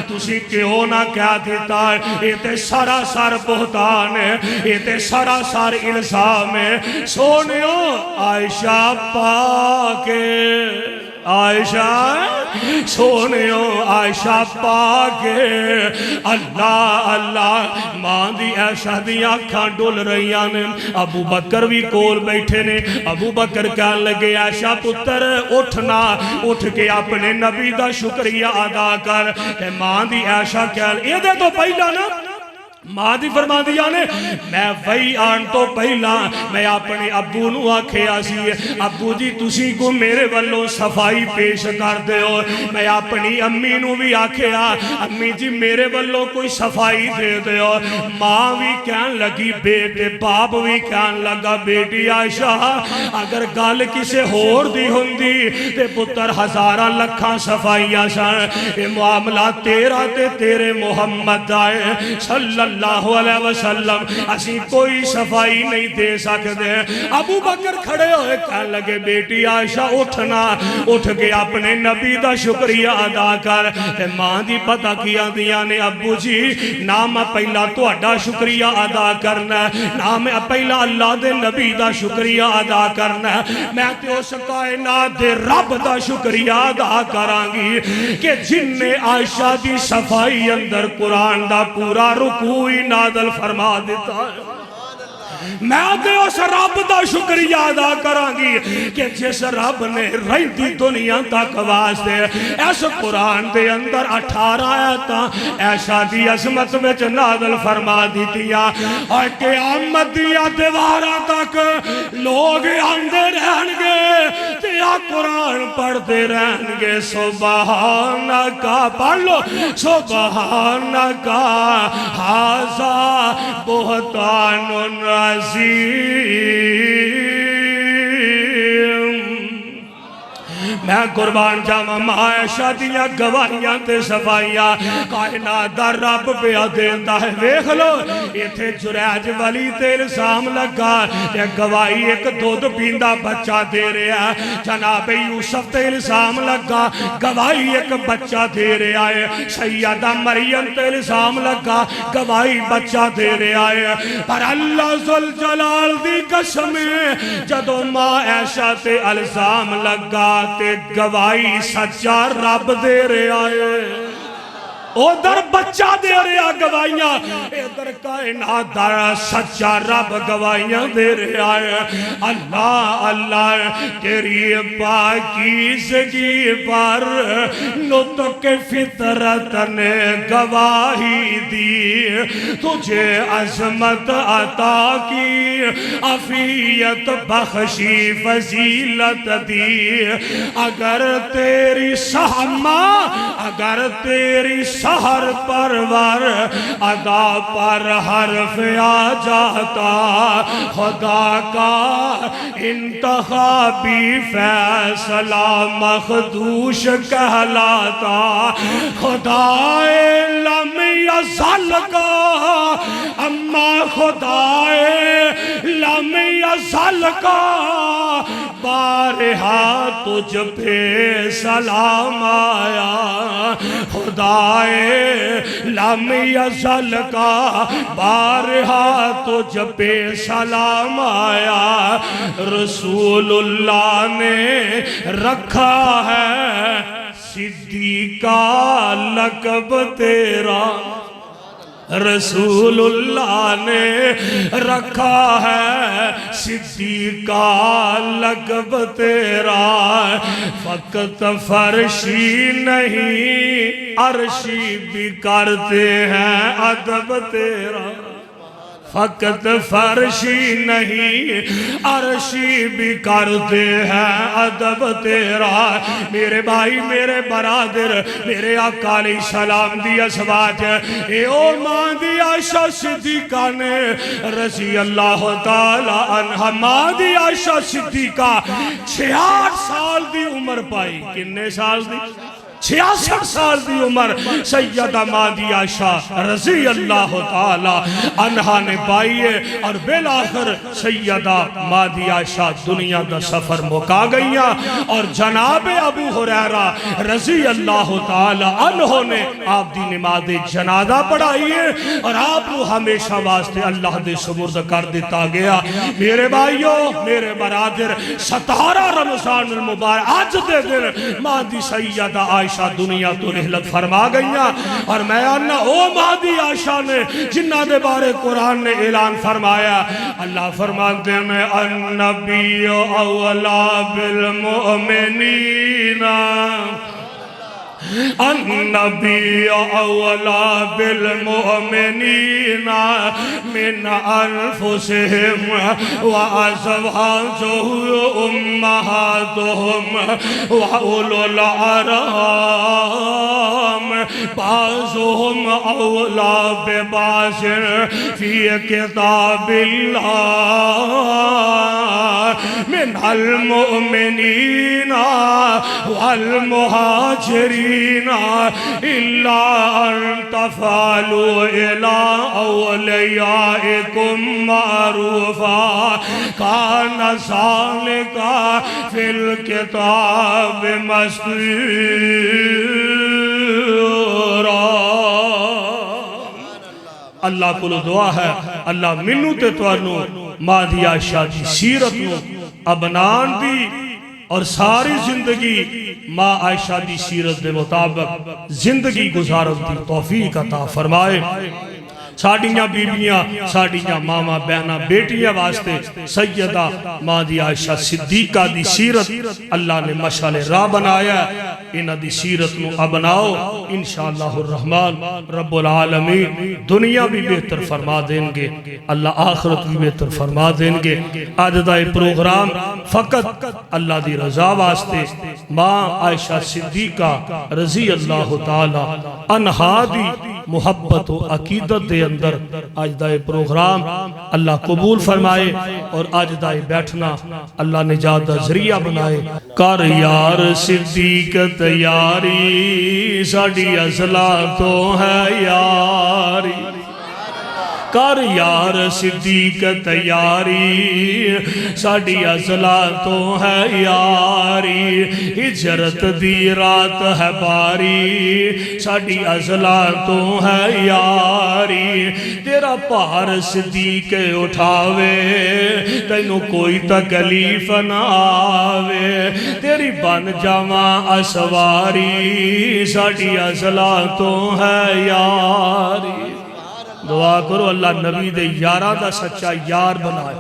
تسی کیوں نہ کہہ دیتا یہ تے سراسر بہتان ہے, یہ تے سراسر الزام ہے. سونیو عائشہ پاک عائشہ سونیو عائشہ پاک اللہ اللہ ماں دی عائشہ دی آنکھاں ڈول رہیاں نے. ابو بکر بھی کول بیٹھے نے. ابو بکر کہنے لگے عائشہ پتر اٹھنا, اٹھ کے اپنے نبی دا شکریہ ادا کر. ماں دی عائشہ کہنے یہ دے تو پہلا نا ماں دی فرما دیا نے میں وہی آن تو پہلا میں اپنے ابو نو آکھے آسی ابو جی تسی کو میرے والوں صفائی پیش کر دے ہو. میں اپنی امی نو بھی آکھے امی جی میرے والوں کوئی صفائی دے دے ہو. ماں بھی کہن لگی بیٹے, باپ بھی کہن لگا بیٹی عائشہ اگر گال کسے ہور دی ہوندی تے پتر ہزارہ لکھاں صفائی آسان. یہ معاملہ تیرا تے تیرے محمد آئے صلی اللہ علیہ وسلم اسی کوئی صفائی نہیں دے سکتے. ابو بکر کھڑے ہوئے کہنے لگے بیٹی عائشہ اٹھنا, اٹھ کے اپنے نبی دا شکریہ ادا کر. تے ماں دی پتہ کیا دیا نے ابو جی نہ میں پہلا تو اڈا شکریہ ادا کرنا ہے, نہ میں پہلا اللہ دے نبی دا شکریہ ادا کرنا ہے, میں تے اس کائنات دے رب دا شکریہ ادا کرانگی کہ جن نے عائشہ دی صفائی اندر قرآن دا پورا رکوع نازل فرما دیتا ہے. میں تے اس رب دا شکریہ ادا کرانگی کہ جس رب نے رہتی دنیا تک واسطے اس قرآن دے اندر 18 آیتاں عائشہ دی عظمت وچ نازل فرما دیتیاں اور قیامت دیا دیواراں تک لوگ آندے رہن گے تے قرآن پڑھتے رہن گے. سبحانکا پڑھ لو سبحانکا ھذا بہتان عظیم. میں قربان جاواں ماں عائشہ دیا گواہیاں تے صفائیاں کائنات دا رب پیا دیندا ہے. ویکھ لو ایتھے جریج ولی تے الزام لگا تے گواہی ایک دودھ پیندا بچہ دے رہا ہے. جناب یوسف تے الزام لگا گواہی ایک بچہ دے رہا ہے. سیدہ مریم تے الزام لگا گواہی بچہ دے رہا ہے. پر اللہ ذوالجلال دی قسم جدوں ماں عائشہ تے الزام لگا تے گواہی سچا رب دے رہے آئے. ادھر بچہ دے رہا گواہیاں, ادھر کائنات دا سچا رب گواہیاں دے رہا ہے. اللہ اللہ تیری پاکیزگی پر نطق فطرت نے گواہی دی, تجھے عظمت عطا کی عافیت بخشی فضیلت دی. اگر تیری سہمہ اگر تیری سحر پرور ادا پر حرف آ جاتا, خدا کا انتخابی فیصلہ مخدوش کہلاتا. خدائے لم یزل کا اما خدائے لم یزل کا بارہا تجھ پہ سلام آیا. خدائے لم یزل کا بارہا تجھ پہ سلام آیا. رسول اللہ نے رکھا ہے صدیقہ لقب تیرا. رسول اللہ نے رکھا ہے صدیقہ لقب تیرا. فقط فرشی نہیں عرشی بھی کرتے ہیں ادب تیرا. فقط فرشی نہیں عرشی بھی کرتے ہیں ادب تیرا. میرے بھائی میرے برادر میرے آقا علیہ السلام دی ازواج اے او ماں دی عائشہ صدیقہ نے رضی اللہ تعالی عنہ, ماں دی عائشہ صدیقہ 66 سال دی عمر پائی. کنے سال دی؟ 66 سال دی عمر سیدہ ماں دی عائشہ رضی اللہ تعالی عنہ نے پائی ہے. اور بالآخر سیدہ ماں دی عائشہ دنیا دا سفر مکا گئیاں اور جناب ابو ہریرہ رضی اللہ تعالی عنہ نے آپ دی نماز جنازہ پڑھائی ہے اور آپ کو ہمیشہ واسطے اللہ دے سپرد کر دیتا گیا. میرے بھائیوں میرے برادر 17 رمضان المبارک آج دے دن ماں دی سیدہ عائشہ دنیا تو رحلت فرما گئیاں. اور میں آنا او مہدی عائشہ نے جنہ دے بارے قرآن نے اعلان فرمایا. اللہ فرماتے میں النبی اولا بالمؤمنین النبی اولا بالمؤمنین من انفسهم وازواجه امہاتهم واولو الارحام بعضهم اولا ببعض فی کتاب اللہ من المؤمنین والمہاجرین إلا أن تفعلوا إلى أوليائكم معروفا كان ذلك في الكتاب مسطورا۔ اللہ کو دعا ہے اللہ منو تے توانو ماں دی عائشہ دی سیرت نو ابنان دی اور ساری زندگی ماں عائشہ دی سیرت دے مطابق زندگی گزارت دی توفیق عطا فرمائے۔ ساڑیاں بیبیاں ساڑیاں ماما بہنا بیٹیاں واسطے سیدہ ماں دی عائشہ صدیقہ دی سیرت اللہ نے مشعل راہ بنایا ہے۔ انہاں دی سیرت نو اپناؤ انشاءاللہ الرحمن رب العالمین دنیا بھی بہتر فرما دیں گے، اللہ آخرت بھی بہتر فرما دیں گے۔ آج دا یہ پروگرام فقط اللہ دی رضا واسطے ماں عائشہ صدیقہ رضی اللہ تعالی عنہا دی محبت و عقیدت دے اندر آج دا یہ پروگرام اللہ قبول فرمائے اور آج دا یہ بیٹھنا اللہ نجات دا ذریعہ بنائے۔ کر یار صدیق تیاری ساڑی ازلا تو ہے یاری، کر یار صدیق تیاری ساڑی ازلا تو ہے یاری، ہجرت دی رات ہے باری ساڑی ازلا تو ہے یاری، تیرا پار صدیق اٹھاوے تینوں کوئی تکلیف نہ آوے، تیری بن جاواں اسواری ساڑی ازلا تو ہے یاری۔ دعا کرو اللہ نبی دے یارہ دا سچا یار بنائے،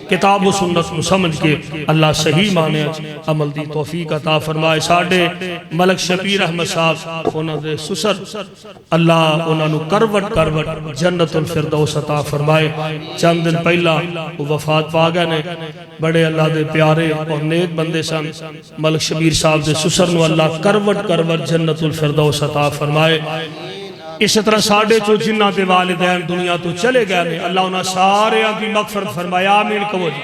کتاب و سنت کو سمجھ کے اللہ صحیح مانے عمل دی توفیق عطا فرمائے۔ ساڑھے ملک شبیر احمد صاحب انہوں دے سسر اللہ انہوں نے کروٹ جنت الفردوس عطا فرمائے۔ چند دن پہلا وہ وفات پا گئے نے، بڑے اللہ دے پیارے اور نیک بندے سن۔ ملک شبیر صاحب دے سسر نو اللہ کروٹ جنت الفردوس عطا فرمائے۔ اس طرح ساڑھے چو جنہ دے والدین دنیا تو چلے گئے نے، اللہ انہاں سارے کی مغفرت فرمائے آمین کہو جی۔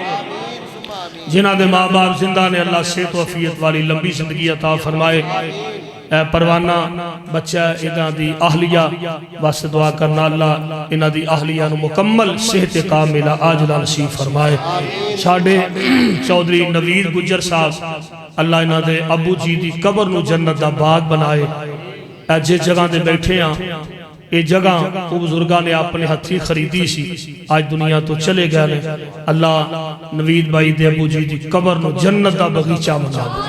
جنہ دے ماں باپ زندہ نے اللہ صحت و عافیت والی لمبی زندگی عطا فرمائے۔ اے پروانہ بچہ انہاں دی اہلیہ واسطے دعا کرنا اللہ انہاں دی اہلیہ نو مکمل صحت کاملہ عاجلہ نصیب فرمائے۔ ساڑھے چودھری نوید گجر صاحب اللہ انہاں دے ابو جی دی قبر نو جنت دا باغ بنائے۔ جس جگہ دے بیٹھے ہیں یہ جگہ وہ بزرگاں نے اپنے ہتھی خریدی سی، آج دنیا تو چلے گئے نے، اللہ نوید بھائی دے ابو جی دی قبر نو جنت دا بغیچہ بنا دے،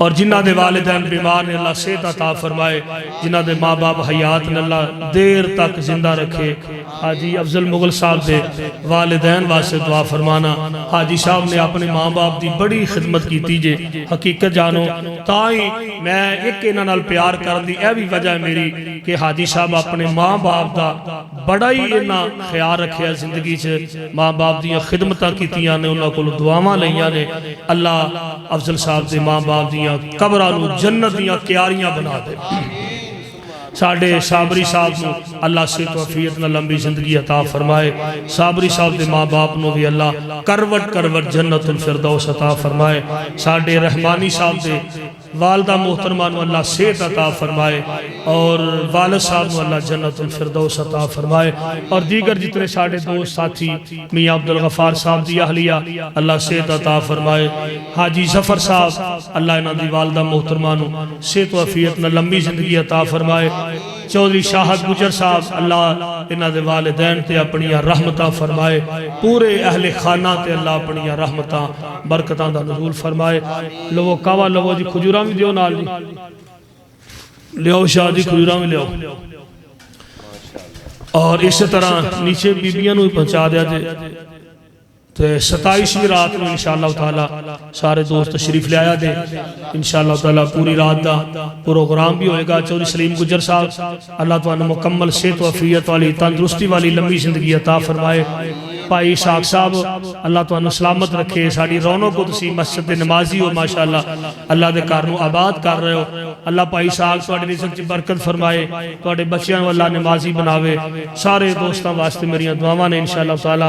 اور جنہ دے والدین بیمار نے اللہ صحت عطا فرمائے، جنہ دے ماں باپ حیات نے اللہ دیر تک زندہ رکھے۔ حاجی افضل مغل صاحب دے والدین واسطے دعا فرمانا، حاجی صاحب نے اپنے ماں باپ دی بڑی خدمت کی تیجے حقیقت جانو تائیں میں ایک انہاں نال پیار کر دی، اے بھی وجہ ہے میری کہ حاجی صاحب اپنے ماں باپ دا بڑا ہی انہاں خیال رکھے زندگی سے، ماں باپ دیاں خدمتہ کیتیاں نے، انہاں کو دعاواں لیاں نے، اللہ افضل صاحب دے ماں باپ دیاں قبرانو جنت دیاں کیاریاں بنا دے۔ ساڑھے صابری صاحب نو اللہ صحت و عافیت نہ لمبی زندگی عطا فرمائے۔ صابری صاحب دے ماں باپ نو بھی اللہ کروٹ جنت الفردوس عطا فرمائے۔ ساڑھے رحمانی صاحب دے والدہ محترمہ نو اللہ صحت عطا فرمائے، اور والد صاحب نو اللہ جنت الفردوس عطا فرمائے، اور دیگر جتنے ساڑھے دوست ساتھی میاں عبدالغفار صاحب دی اہلیہ اللہ صحت عطا فرمائے۔ حاجی ظفر صاحب اللہ انہاں دی والدہ محترمہ نو صحت و عافیت نہ لمبی زندگی عطا فرمائے۔ چودھری شاہد گجر صاحب اللہ انہاں دے والدین تے اپنیاں رحمتاں فرمائے، پورے اہل خانہ تے اللہ اپنیاں رحمتاں برکتاں دا نزول فرمائے۔ لوگو کعوہ لوگو جی کھجوراں بھی دیو نال جی، لیو شاہ جی کھجوراں بھی لیو، اور اس طرح نیچے بیبیاں نو پہنچا دیا جے۔ تو 27 رات میں انشاءاللہ تعالی سارے دوست تشریف لے آیا دے، انشاءاللہ تعالی پوری رات دا پروگرام بھی ہوئے گا۔ چودھری سلیم گجر صاحب اللہ تعالی مکمل صحت و عافیت والی تندرستی والی لمبی زندگی عطا فرمائے۔ پائی شاک صاحب اللہ تعالی سلامت رکھے، ساڑی رونق قدسی مسجد نمازی ہو ماشاءاللہ، اللہ دے کارنو آباد کر رہے ہو، اللہ پائی صاحب تواڈے رزق چ برکت فرمائے تواڈے بچیاں نوں اللہ نمازی بناوے سارے دوستاں واسطے میریاں دعاواں نے انشاءاللہ تعالی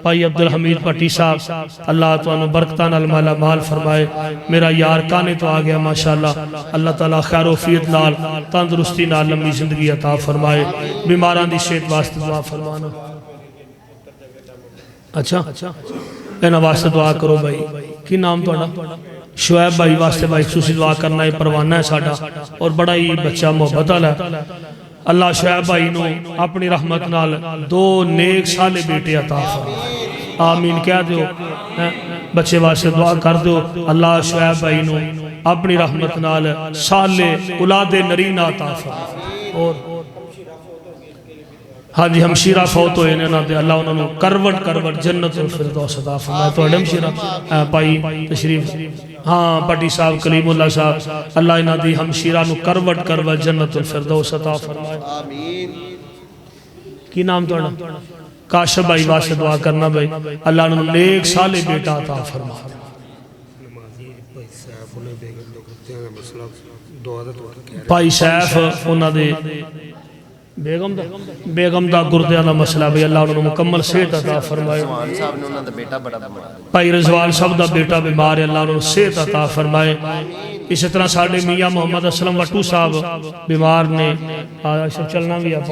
بھائی عبدالحمید پٹی صاحب اللہ تانوں برکتاں نال مالا مال فرمائے میرا یار کانے تو آ گیا ماشاءاللہ اللہ تعالی خیر و عافیت نال تندرستی نال لمبی زندگی عطا فرمائے بیماراں دی صحت واسطے دعا فرمانا اچھا انہاں واسطے دعا کرو بھائی کی نام تہاڈا شعیب بھائی واسطے بھائی خصوصی دعا کرنا ہے پروانہ ہے ساڈا اور بڑا ہی بچہ محبت والا ہے اللہ شعیب بھائی نو اپنی رحمت نال 2 نیک صالح بیٹے عطا فرمائے آمین کہہ دیو بچے واسطے دعا کر دیو اللہ شعیب بھائی نو اپنی رحمت نال صالح اولاد نرینہ عطا فرمائے اور ہاں جی ہمشیرہ فوت ہوئے نے دے اللہ انہوں نے کروٹ جنت الفردوس عطا فرمائے تو اڈم شیرہ پائی تشریف ہاں پٹی صاحب کلیم اللہ صاحب اللہ انہوں دی ہمشیرہ نو کروٹ جنت الفردوس عطا فرمائے آمین کی نام تو اڈم کاشب بھائی واسطے دعا کرنا بھائی اللہ انہوں نے نیک صالح بیٹا عطا فرمائے پائی سیف انہوں دے بیگم دا گردیاں دا مسئلہ بھی اللہ انہوں نے مکمل صحت عطا فرمائے پائی رضوان صاحب دا بیٹا بیمار ہے اللہ انہوں نے صحت عطا فرمائے اسی طرح ساڑھے میاں محمد اسلم وٹو صاحب بیمار نے چلنا بھی آپ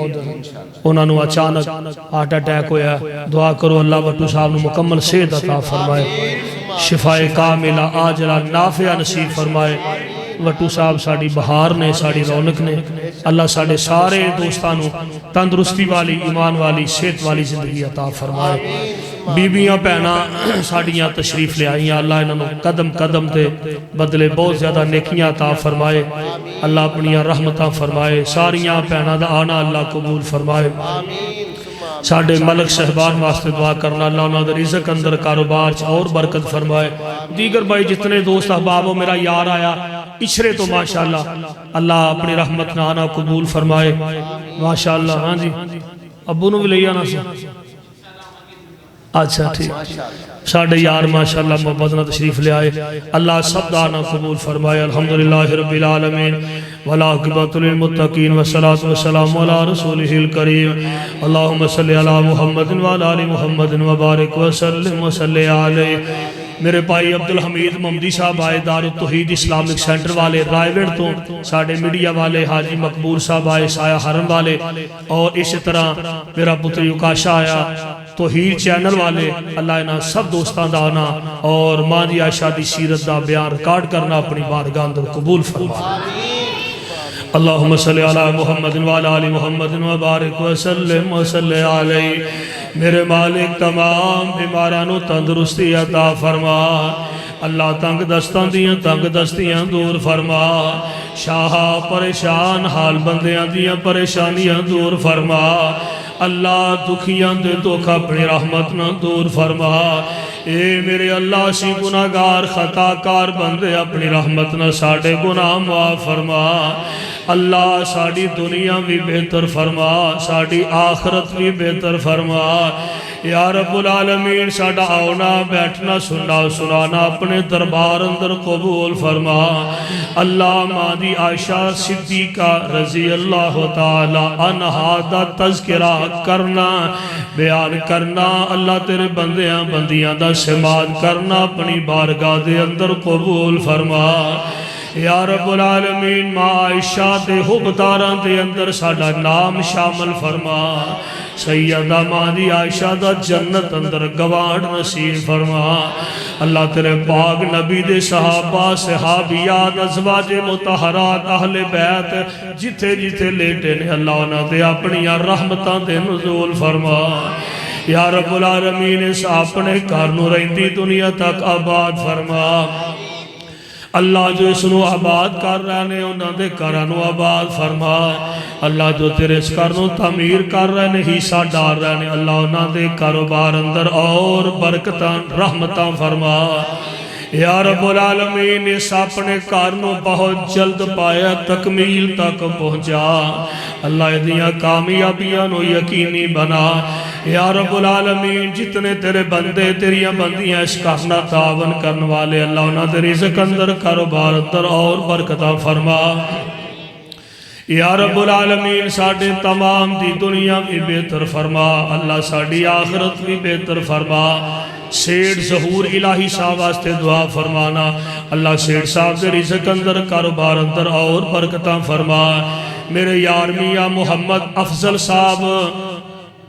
انہوں نے اچانک ہارٹ اٹیک ہویا دعا کرو اللہ وٹو صاحب نے مکمل صحت عطا فرمائے شفاء کاملہ عاجلہ نافعہ نصیب فرمائے وٹو صاحب ساڑی بہار نے ساڑی رونق نے اللہ ساڑے سارے دوستانوں تندرستی والی ایمان والی صحت والی زندگی عطا فرمائے بیبیاں پہنا ساڑیاں تشریف لے آئیاں اللہ انہوں قدم قدم تے بدلے بہت زیادہ نیکیاں عطا فرمائے اللہ اپنی رحمتاں فرمائے ساریاں پہنا دا آنا اللہ قبول فرمائے ساڑھے ملک صحبان واسطے دعا کرنا اللہ انہوں نے رزق اندر کاروبار اور برکت فرمائے دیگر بھائی جتنے دوست احباب ہو میرا یار آیا اچھرے تو ماشاءاللہ اللہ اپنی رحمت نانا قبول فرمائے ماشاءاللہ ہاں جی ابو نو بھی لیا نا سے اچھا ٹھیک ساڑھے یار ماشاءاللہ محبت نہ تشریف لے آئے اللہ سب دانا قبول فرمائے الحمدللہ رب العالمین والعاقبۃ للمتقین والصلاة والسلام علی رسولہ الکریم اللہم صلی علی محمد وعلی آل محمد وبارک وسلم وصلی علیہ میرے پائی عبدالحمید محمدی صاحب آئے دار التوحید اسلامک سینٹر والے رائیوڑ تو ساڑھے میڈیا والے حاجی مقبول صاحب آئے سایہ حرم والے اور اسی طرح میرا پتر یکاشا آیا توحید چینل والے اللہ انہاں سب دوستان دانا اور ماں عائشہ دی سیرت دا بیان ریکارڈ کرنا اپنی بارگاہ اندر قبول فرما اللہم صلی علی محمد وعلی آل محمد وبارک وسلم وصلی علیہ میرے مالک تمام بیمارانوں تندرستی عطا فرما اللہ تنگ دستیاں دور فرما شاہ پریشان حال بندیاں دیاں پریشانیاں دور فرما اللہ دکھیاں دے دکھ اپنی رحمت نہ دور فرما اے میرے اللہ سی گناہگار خطا کار بندے اپنی رحمت نہ ساڑھے گناہ معاف فرما اللہ ساڑھی دنیا بھی بہتر فرما ساڑھی آخرت بھی بہتر فرما یا رب العالمین ساڑھا آونا بیٹھنا سنانا اپنے دربار اندر قبول فرما اللہ مادی عائشہ صدیقہ رضی اللہ تعالی عنہا دا تذکرہ کرنا بیان کرنا اللہ تیرے بندیاں دا سماعت کرنا اپنی بارگاہ دے اندر قبول فرما یا رب العالمین ماں عائشہ دے حبداران دے اندر ساڑھا نام شامل فرما سیدہ مادی عائشہ دا جنت اندر گوانڈ نصیب فرما اللہ تیرے پاک نبی دے صحابہ صحابیات ازواج مطہرات اہل بیت جتے جتے لیٹے نے اللہ انہاں دے اپنی رحمتاں دے نزول فرما یا رب العالمین اس اپنے کارنو رہندی دنیا تک آباد فرما اللہ جو اسنو آباد کر رہے ہیں انہاں دے کرانو آباد فرما اللہ جو تیرے اس کرنو تعمیر کر رہے ہیں حصہ ڈال رہے ہیں اللہ انہاں دے کاروبار اندر اور برکتاں رحمتاں فرما یا رب العالمین اس اپنے کارنوں بہت جلد پایا تکمیل تک پہنچا اللہ دیاں کامیابیاں نو یقینی بنا یا رب العالمین جتنے تیرے بندے تیریاں بندیاں اس کارنا تعاون کرنے والے اللہ انہاں دے رزق اندر کاروبار اندر اور برکتہ فرما یا رب العالمین ساڑھے تمام دی دنیا بھی بہتر فرما اللہ ساڑھی آخرت بھی بہتر فرما سیڑ ظہور الہی صاحب واسطے دعا فرمانا اللہ سیڑ صاحب دے رزق اندر کاروبار اندر اور برکتہ فرما میرے یار میاں محمد افضل صاحب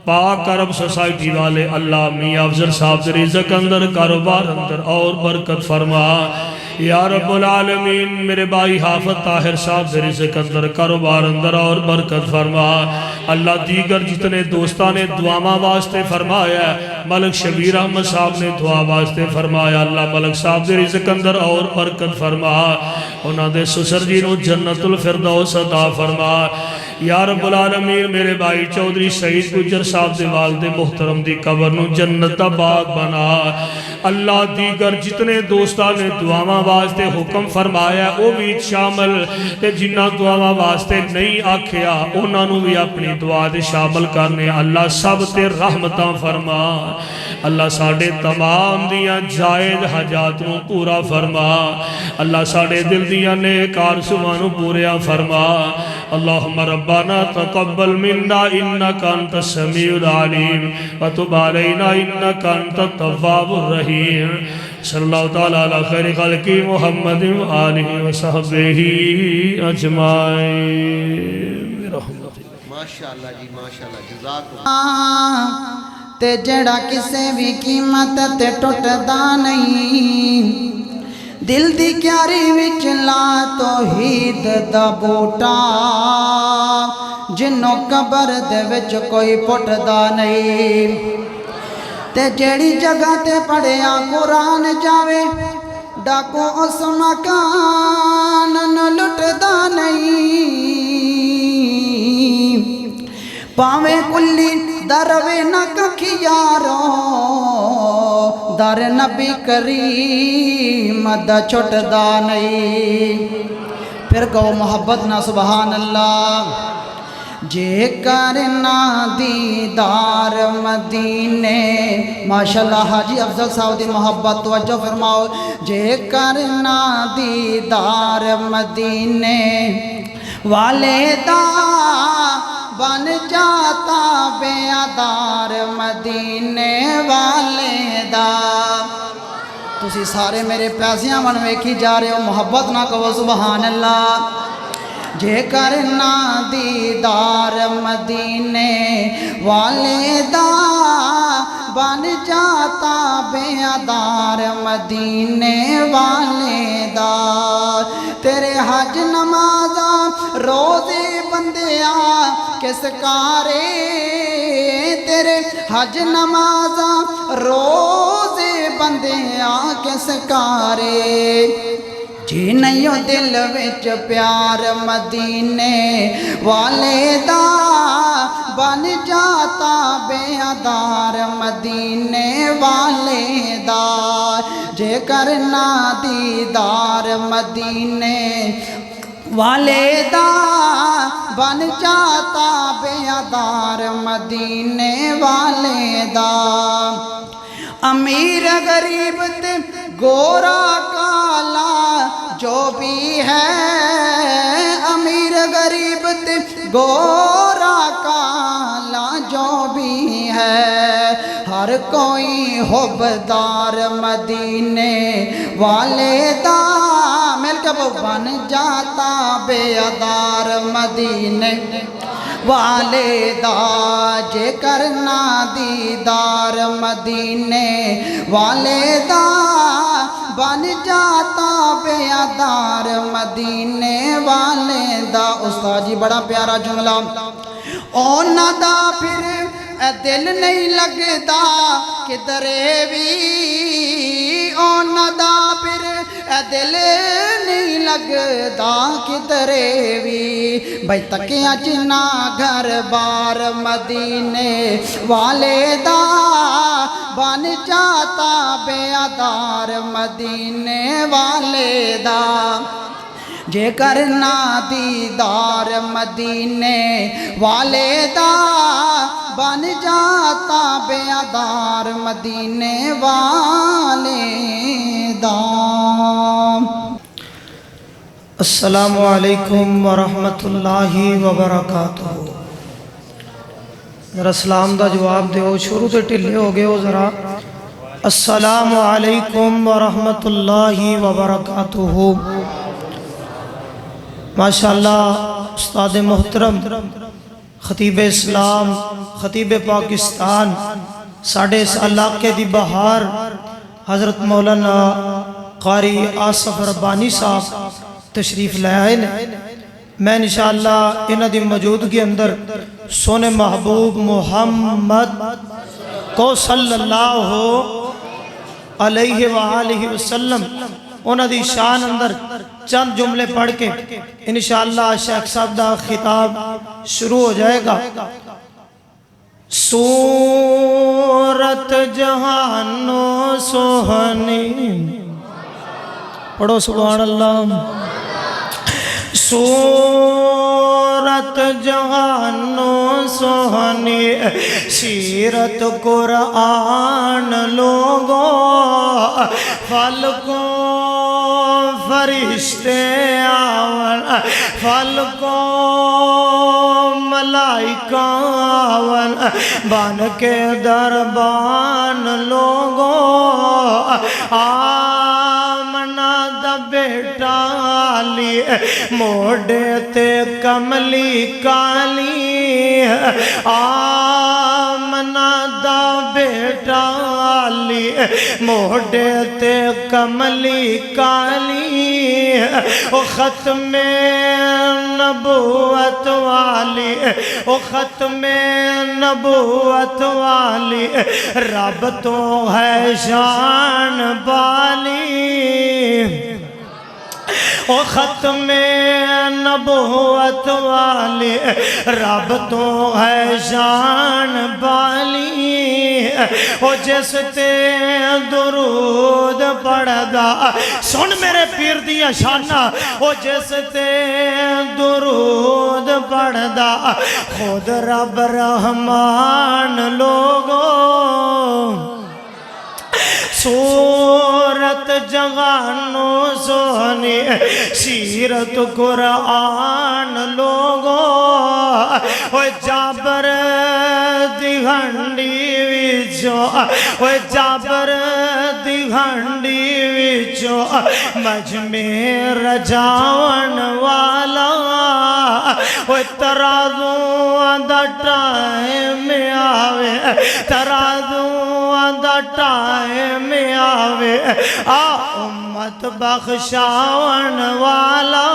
پاک عرب سوسائٹی والے اللہ میاں افضل صاحب دے رزق اندر کاروبار اندر اور برکت فرما یا رب العالمین میرے بھائی حافظ طاہر صاحب دے رزق اندر کاروبار اندر اور برکت فرما اللہ دیگر جتنے دوستان نے دعاواں واسطے فرمایا ملک شبیر احمد صاحب نے دعا واسطے فرمایا اللہ ملک صاحب دے رزق اندر اور برکت فرما انہاں دے سسر جی نو جنت الفردوس عطا فرما یا رب العالمین میرے بھائی چودھری سعید گجر صاحب دے والد محترم دی قبر نو جنت باغ بنا اللہ دیگر جتنے دوستان نے دعاواں واسطے حکم فرمایا او بھی شامل تے جنہ دعاواں واسطے نہیں آکھیا انہاں نو بھی اپنی دعا دے شامل کرنے اللہ سب تے رحمتاں فرما اللہ ساڑھے تمام دیاں جائز حجات نو پورا فرما اللہ ساڑھے دل دیاں نیک آرزواں نو پوریا فرما اللہم ربنا تقبل منا انکا انت السمیع العلیم وتب علینا انکا انت التواب الرحیم صلی اللہ تعالیٰ علی خیر خلقی محمد وآلہ وصحبہ اجمعین ماشاءاللہ جی ماشاءاللہ جزاک اللہ تے جڑا کسے بھی قیمت تے ٹوٹدا نہیں دل دی کیاری وچ لا توحید دا بوٹا جنوں قبر دے وچ کوئی پٹدا نہیں تے جیڑی جگہ تے پڑھیا قرآن جاوے ڈاکو اس مکان نو لٹدا نہیں پاوے کلی دروے نہ ککھی یارو در نبی کریم دا چھٹدا نہیں پھر کہو محبت نہ سبحان اللہ جے کرنا دیدار مدینے ماشاءاللہ حاجی افضل صاحب دی محبت توجہ فرماؤ جے کرنا دیدار مدینے والے دا بن جاتا بیادار مدینے والے دا تسی سارے میرے پیاسیاں من ویکھی جا رہے ہو محبت نہ کہو سبحان اللہ جے کرنا دیدار مدینے والے دا بن جاتا بیادار مدینے والے دا تیرے حج نمازاں روزے بندیا کس کارے تیرے حج نمازاں روزے بندیا کس کارے جی نہیں دل وچ پیار مدینے والے دا بن جاتا بیادار مدینے والے دا جے کرنا دیدار مدینے والے دا بن جاتا بیادار مدینے والے دا امیر غریب تے گورا کالا جو بھی ہے امیر غریب تے گورا کالا جو بھی ہے ہر کوئی حبدار مدینے والے دا مل کے بن جاتا بیادار مدینے والے دا جے کرنا دیدار مدینے والے دا بن جاتا بیادار مدینے والے دا استاد جی بڑا پیارا جملہ اونا دا پھر دل نہیں لگدا کدرے بھی اونا دا پھر دل نہیں لگدا کدرے بھی بھائی تکیاں جنا گھر بار مدینے والے دا بن جاتا بیادار مدینے والے دا جے کرنا دیدار مدینے والے دا بن جاتا بیادار مدینے والے دا۔ السلام علیکم ورحمۃ اللہ وبرکاتہ۔ ذرا سلام دا جواب دیو، شروع تے ٹھلے ہو گئے ہو ذرا۔ السلام علیکم ورحمۃ اللہ وبرکاتہ۔ ماشاءاللہ استاد محترم خطیب اسلام خطیب پاکستان ساڑھے اس علاقے دی بہار حضرت مولانا قاری آصف ربانی صاحب تشریف لے آئے نے۔ میں انشاءاللہ انہاں دی موجودگی اندر سونے محبوب محمد کو صلی اللہ علیہ وآلہ وسلم انہاں دی شان اندر چند جملے پڑھ کے انشاءاللہ شیخ صاحب دا خطاب شروع ہو جائے گا۔ صورت جہانو سوہنی، پڑھو سبحان اللہ۔ صورت جہانو سوہنی سیرت قرآن لوگو، فلکوں فرشتے آون، فلکوں ملائکہ آون، بان کے دربان لوگو، آمنا دا بیٹا علی موڑے تے کملی کالی، آمنا دا بیٹا علی موڑے تے کملی کالی، او ختم نبوت والی، او ختم نبوت والی، رب تو ہے شان بالی، او ختم نبوت والی، رب تو ہے شان بالی، او جس تے درود پڑھدا، سن میرے پیر دیا شانہ، او جس تے درود پڑھدا، خود رب رحمان لوگو، صورت جہانو سونی سیرت قرآن لوگو، او جابر دی ہنڈی وچوں، او جابر دی ہنڈی وچوں مجمع رجاون والا، او ترازو دا ٹائم آوے، ترازو دا ٹائم آوے، آ امت بخشاون والا،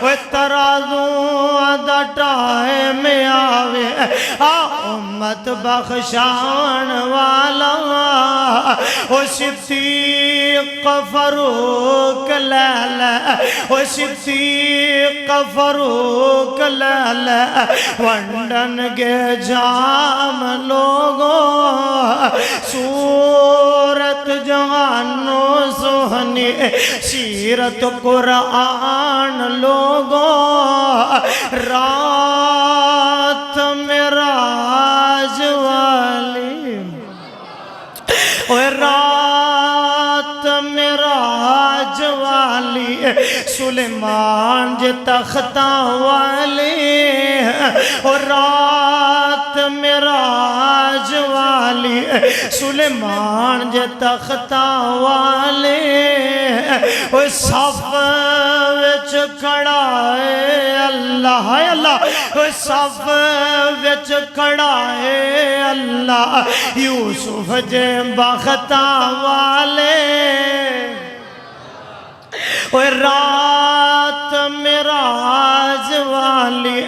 او ترازو دا ٹائم آوے، آ امت بخشاون والا، او صدیق فاروق لیلہ، او صدیق فاروق لیلہ، ونڈن گے جام لوگو، صورت جہانو سوہنی سیرت قرآن لوگو، رات معراج والی، اوہ رات معراج والی، سلیمان جے تختہ والی، اوہ رات معراج والی، سلیمان جے تختہ والی، اوہ صف وچ کھڑا ہے اللہ، ہے اللہ، اوہ صف وچ کھڑا ہے اللہ، یوسف جے بختہ والے، اوہ رات معراج والی،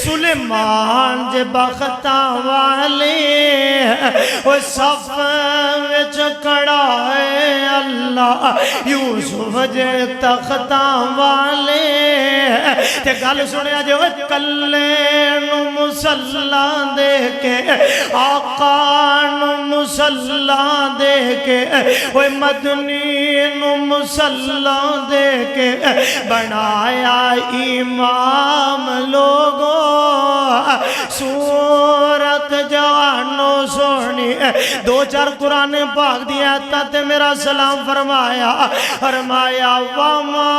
سلیمان جے بختہ والی، اوہ صف وچ کھڑا ہے اللہ، یوسف جے تختہ والے، تے گل سنیا جے وہ کلے نو مسلح دے کے، آقا نو مصلا دے کے اوے مدنی نو مصلا دے کے بنایا امام لوگو صورت جوانو سونی دو چار قرآن پاک دیا تے میرا سلام فرمایا وما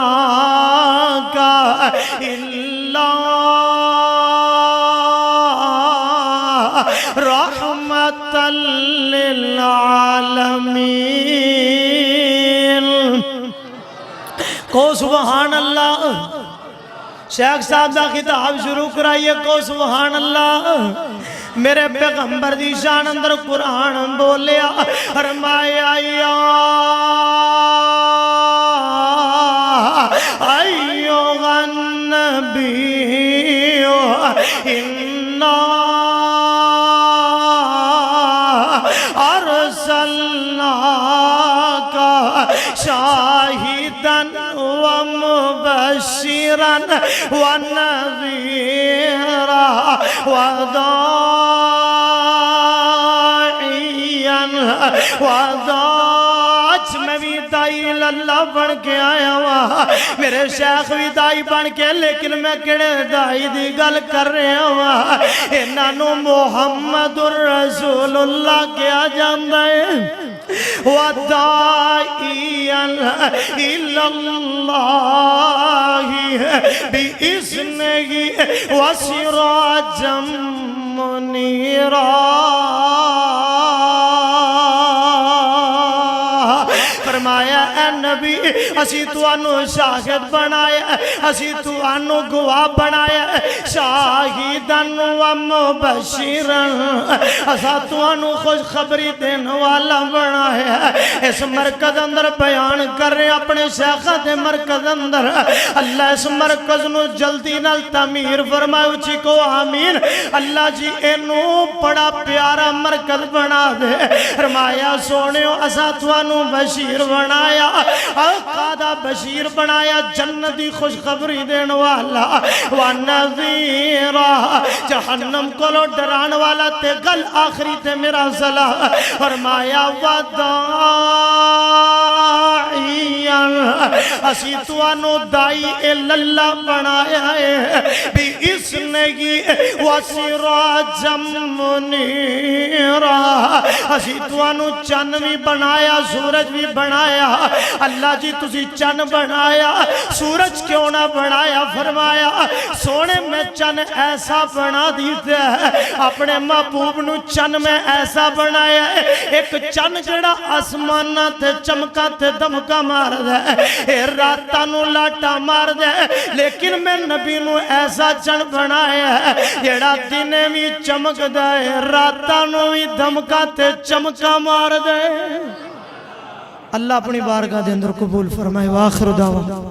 أرسلناك إلا رحمة للعالمين کو سبحان اللہ شیخ صاحب دا خطاب شروع کرائیے کو سبحان اللہ میرے پیغمبر دی شان اندر قرآن بولیا فرمایا ایوہ النبی انا ارسلناک شاہداً ومبشراً ونذیراً وداعیاً آج میں بھی دائی اللہ بن کے آیا ہوا میرے شیخ بھی دائی بن کے لیکن میں کڑے دائی دی گل کر رہے ہوا انہوں محمد الرسول اللہ کیا جاندہ ہے وَدَائِيًا إِلَى اللَّهِ بِإِذْنِهِ وَسِرَاجًا مُنِيرًا فرمایا اے نبی اسی توانو شاہد بنایا اسی توانو گواہ بنایا شاہدن و مبشرن اسا توانو خوش خبری دین والا بنایا اس مرکز اندر بیان کر رہے اپنے شیخہ دے مرکز اندر اللہ اس مرکز نو جلدی نال تعمیر فرمائے اچھی کو آمین اللہ جی اینو بڑا پیارا مرکز بنا دے فرمایا سونیو اسا توانو بشیر بنایا آقا دا بشیر بنایا جنتی خوشخبری دین والا وَنَذِيرًا جہنم کو لو ڈران والا تے گل آخری تے میرا صلاح فرمایا وَدَاعِيًا اسی توانو دائی اللہ بنایا ہے بِإِذْنِهِ وَسِرَاجًا مُنِيرًا اسی توانو چند بھی بنایا سورج بھی بنایا اللہ جی تسی چند بنایا سورج کیوں نہ بنایا فرمایا سونے میں چند ایسا بنا دیتے ہیں اپنے محبوب نو چند میں ایسا بنایا ہے ایک چند جڑا آسمانہ تے چمکا تے دمکا مار دے راتاں نو لاٹا مار دے لیکن میں نبی نو ایسا چند بنایا ہے جڑا دنے بھی چمک دے راتاں نو بھی دمکا تے چمکا مار دے اللہ اپنی بارگاہ دے اندر قبول فرمائے وآخر دعوان